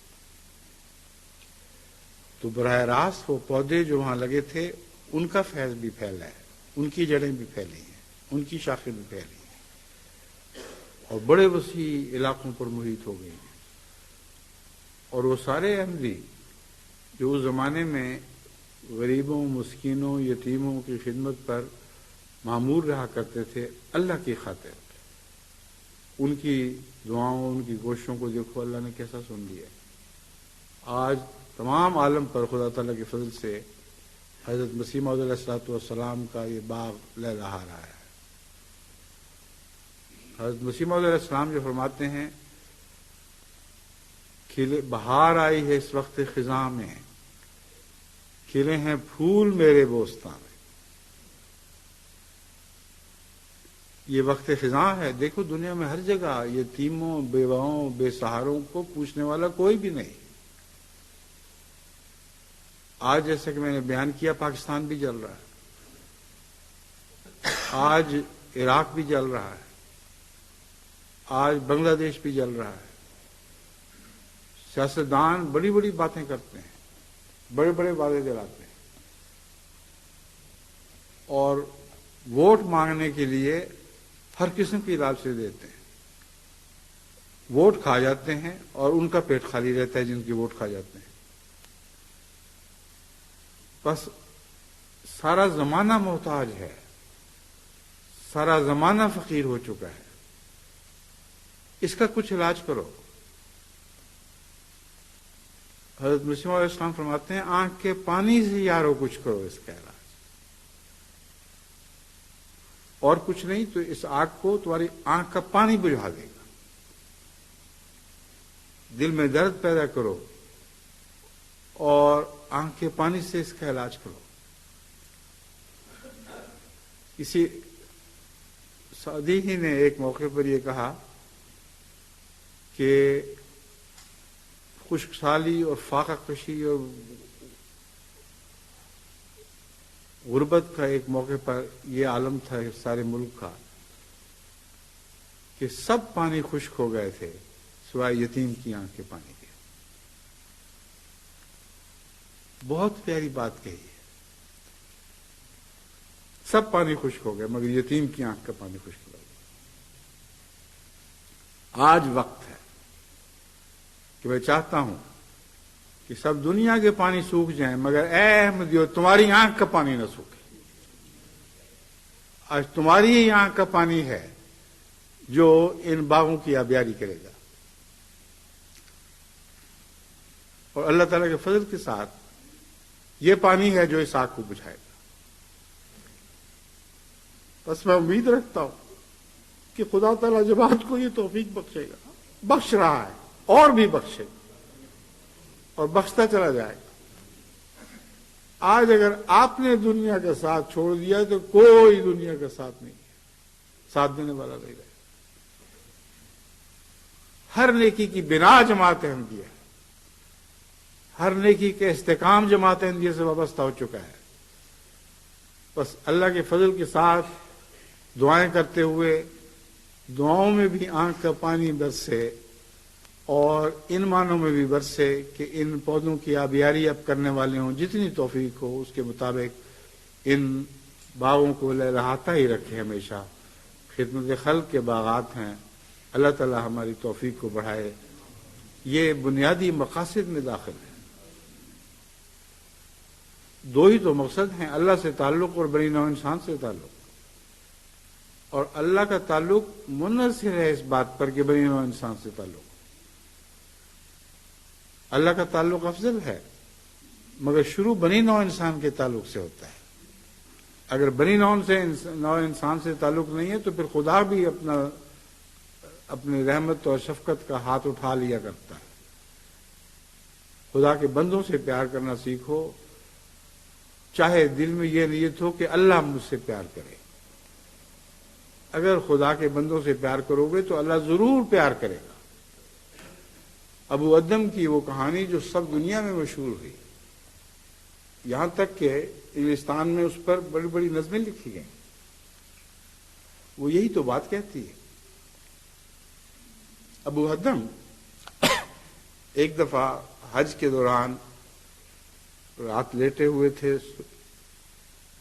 تو براہ راست وہ پودے جو وہاں لگے تھے ان کا فیض بھی پھیلا ہے، ان کی جڑیں بھی پھیلی ہیں، ان کی شاخیں بھی پھیلی ہیں اور بڑے وسیع علاقوں پر محیط ہو گئی ہیں. اور وہ سارے احمدی جو اس زمانے میں غریبوں، مسکینوں، یتیموں کی خدمت پر معمور رہا کرتے تھے، اللہ کی خاطر ان کی دعاؤں، ان کی کوششوں کو دیکھو اللہ نے کیسا سن لیا. آج تمام عالم پر خدا تعالیٰ کے فضل سے حضرت مسیح موعود علیہ الصلوۃ والسلام کا یہ باغ لہلہا رہا ہے. حضرت مسیح موعود علیہ السلام جو فرماتے ہیں کھلے بہار آئی ہے اس وقت خزاں میں، کھلے ہیں پھول میرے بوستان میں. یہ وقت خزاں ہے. دیکھو دنیا میں ہر جگہ یتیموں، بیواؤں، بے سہاروں کو پوچھنے والا کوئی بھی نہیں. آج جیسا کہ میں نے بیان کیا پاکستان بھی جل رہا ہے، آج عراق بھی جل رہا ہے، آج بنگلہ دیش بھی جل رہا ہے۔ سیاستدان بڑی بڑی باتیں کرتے ہیں، بڑے بڑے وعدے دلاتے ہیں، اور ووٹ مانگنے کے لیے ہر قسم کی لالچ دیتے ہیں۔ ووٹ کھا جاتے ہیں اور ان کا پیٹ خالی رہتا ہے جن کے ووٹ کھا جاتے ہیں۔ بس سارا زمانہ محتاج ہے، سارا زمانہ فقیر ہو چکا ہے، اس کا کچھ علاج کرو۔ حضرت مسیح علیہ السلام فرماتے ہیں آنکھ کے پانی سے یارو کچھ کرو اس کا علاج، اور کچھ نہیں تو اس آگ کو تمہاری آنکھ کا پانی بجھا دے گا۔ دل میں درد پیدا کرو اور آنکھ کے پانی سے اس کا علاج کرو۔ کسی سعودی ہی نے ایک موقع پر یہ کہا کہ خشک سالی اور فاقہ کشی اور غربت کا ایک موقع پر یہ عالم تھا سارے ملک کا کہ سب پانی خشک ہو گئے تھے سوائے یتیم کی آنکھ کے پانی کے۔ بہت پیاری بات کہی ہے، سب پانی خشک ہو گئے مگر یتیم کی آنکھ کا پانی خشک ہو گیا۔ آج وقت ہے کہ میں چاہتا ہوں کہ سب دنیا کے پانی سوکھ جائیں مگر اے احمدیو تمہاری آنکھ کا پانی نہ سوکھے۔ آج تمہاری ہی آنکھ کا پانی ہے جو ان باغوں کی آبیاری کرے گا، اور اللہ تعالیٰ کے فضل کے ساتھ یہ پانی ہے جو اس آگ کو بجھائے گا۔ بس میں امید رکھتا ہوں کہ خدا تعالیٰ جماعت کو یہ توفیق بخشے گا، بخش رہا ہے اور بھی بخشے گا اور بخشتا چلا جائے گا۔ آج اگر آپ نے دنیا کا ساتھ چھوڑ دیا تو کوئی دنیا کا ساتھ نہیں ہے، ساتھ دینے والا نہیں رہے۔ ہر نیکی کی بنا جماعت احمدیہ ہے، ہر نیکی کے استحکام جماعت احمدیہ سے وابستہ ہو چکا ہے۔ بس اللہ کے فضل کے ساتھ دعائیں کرتے ہوئے دعاؤں میں بھی آنکھ کا پانی برسے اور ان معنوں میں بھی برسے کہ ان پودوں کی آبیاری اب کرنے والے ہوں، جتنی توفیق ہو اس کے مطابق ان باغوں کو لہلہاتا ہی رکھے ہمیشہ۔ خدمت خلق کے باغات ہیں، اللہ تعالی ہماری توفیق کو بڑھائے۔ یہ بنیادی مقاصد میں داخل ہے۔ دو ہی تو مقصد ہیں، اللہ سے تعلق اور بنی نوع انسان سے تعلق، اور اللہ کا تعلق منحصر ہے اس بات پر کہ بنی نوع انسان سے تعلق۔ اللہ کا تعلق افضل ہے مگر شروع بنی نوع انسان کے تعلق سے ہوتا ہے۔ اگر بنی نوع انسان سے تعلق نہیں ہے تو پھر خدا بھی اپنی رحمت اور شفقت کا ہاتھ اٹھا لیا کرتا ہے۔ خدا کے بندوں سے پیار کرنا سیکھو، چاہے دل میں یہ نیت ہو کہ اللہ مجھ سے پیار کرے۔ اگر خدا کے بندوں سے پیار کرو گے تو اللہ ضرور پیار کرے گا۔ ابو ادم کی وہ کہانی جو سب دنیا میں مشہور ہوئی، یہاں تک کہ انگلستان میں اس پر بڑی بڑی نظمیں لکھی گئیں، وہ یہی تو بات کہتی ہے۔ ابو ادم ایک دفعہ حج کے دوران رات لیٹے ہوئے تھے،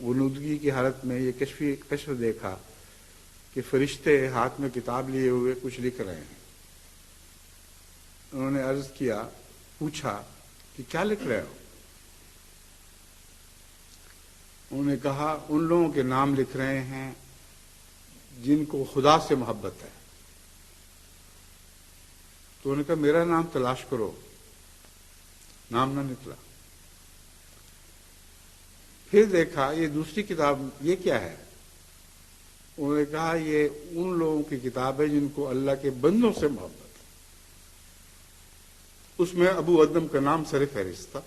غنودگی کی حالت میں یہ کشف دیکھا کہ فرشتے ہاتھ میں کتاب لیے ہوئے کچھ لکھ رہے ہیں۔ انہوں نے عرض کیا، پوچھا کہ کیا لکھ رہے ہو؟ انہوں نے کہا ان لوگوں کے نام لکھ رہے ہیں جن کو خدا سے محبت ہے۔ تو انہوں نے کہا میرا نام تلاش کرو، نام نہ نکلا۔ پھر دیکھا یہ دوسری کتاب، یہ کیا ہے؟ انہوں نے کہا یہ ان لوگوں کی کتاب ہے جن کو اللہ کے بندوں سے محبت ہے۔ اس میں ابو ادم کا نام سر فہرست تھا۔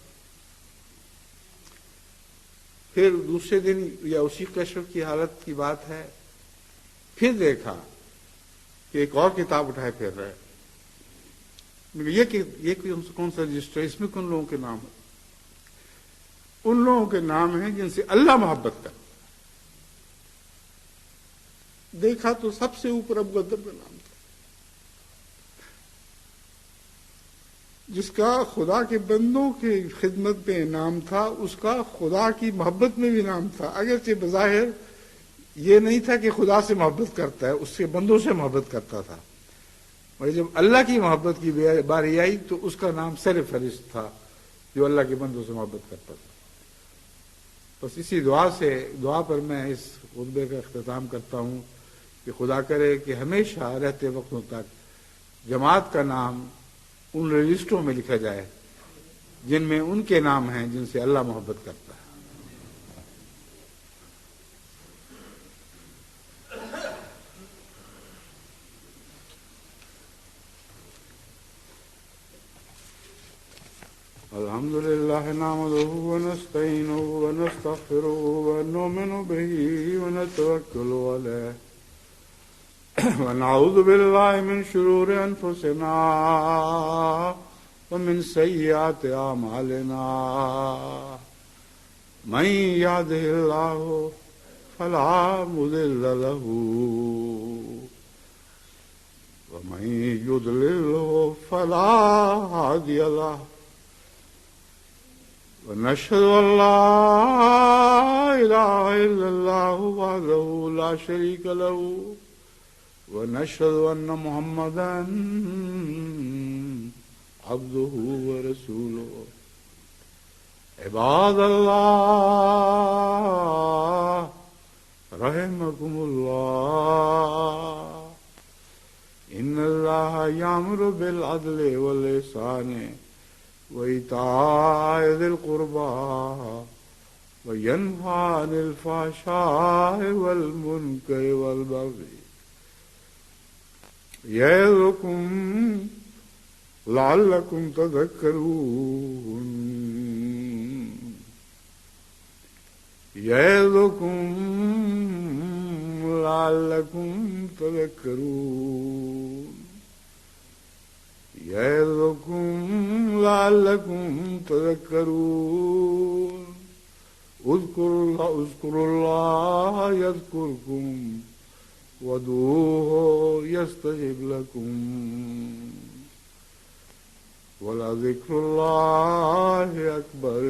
پھر دوسرے دن یا اسی کشف کی حالت کی بات ہے، پھر دیکھا کہ ایک اور کتاب اٹھائے پھر رہے، یہ کون سا رجسٹر، اس میں کن لوگوں کے نام ہے؟ ان لوگوں کے نام ہیں جن سے اللہ محبت کرتا. دیکھا تو سب سے اوپر ابو غدر کا نام تھا، جس کا خدا کے بندوں کی خدمت میں نام تھا، اس کا خدا کی محبت میں بھی نام تھا. اگرچہ بظاہر یہ نہیں تھا کہ خدا سے محبت کرتا ہے، اس کے بندوں سے محبت کرتا تھا، اور جب اللہ کی محبت کی باری آئی تو اس کا نام سر فہرست تھا، جو اللہ کے بندوں سے محبت کرتا تھا. بس اسی دعا پر میں اس خطبے کا اختتام کرتا ہوں کہ خدا کرے کہ ہمیشہ رہتے وقتوں تک جماعت کا نام ان رجسٹروں میں لکھا جائے جن میں ان کے نام ہیں جن سے اللہ محبت کرتا ہے. الحمد لله نحمده ونستعينه ونستغفره ونؤمن به ونتوكل عليه ونعوذ بالله من شرور أنفسنا ومن سيئات أعمالنا من يهده الله فلا مضل له ومن يضلل فلا هادي له ونشهد أن لا إله إلا الله وحده لا شريك له ونشهد أن محمدا عبده ورسوله. عباد الله رحمكم الله إن الله يأمر بالعدل والإحسان وإيتاء ذي القربى وينهى عن الفحشاء والمنكر والبغي يعظكم لعلكم تذكرون. يعظكم لعلكم تذكرون. يعظكم لعلكم تذكرون. اذكروا الله يذكركم وادعوه يستجب لكم ولذكر الله أكبر.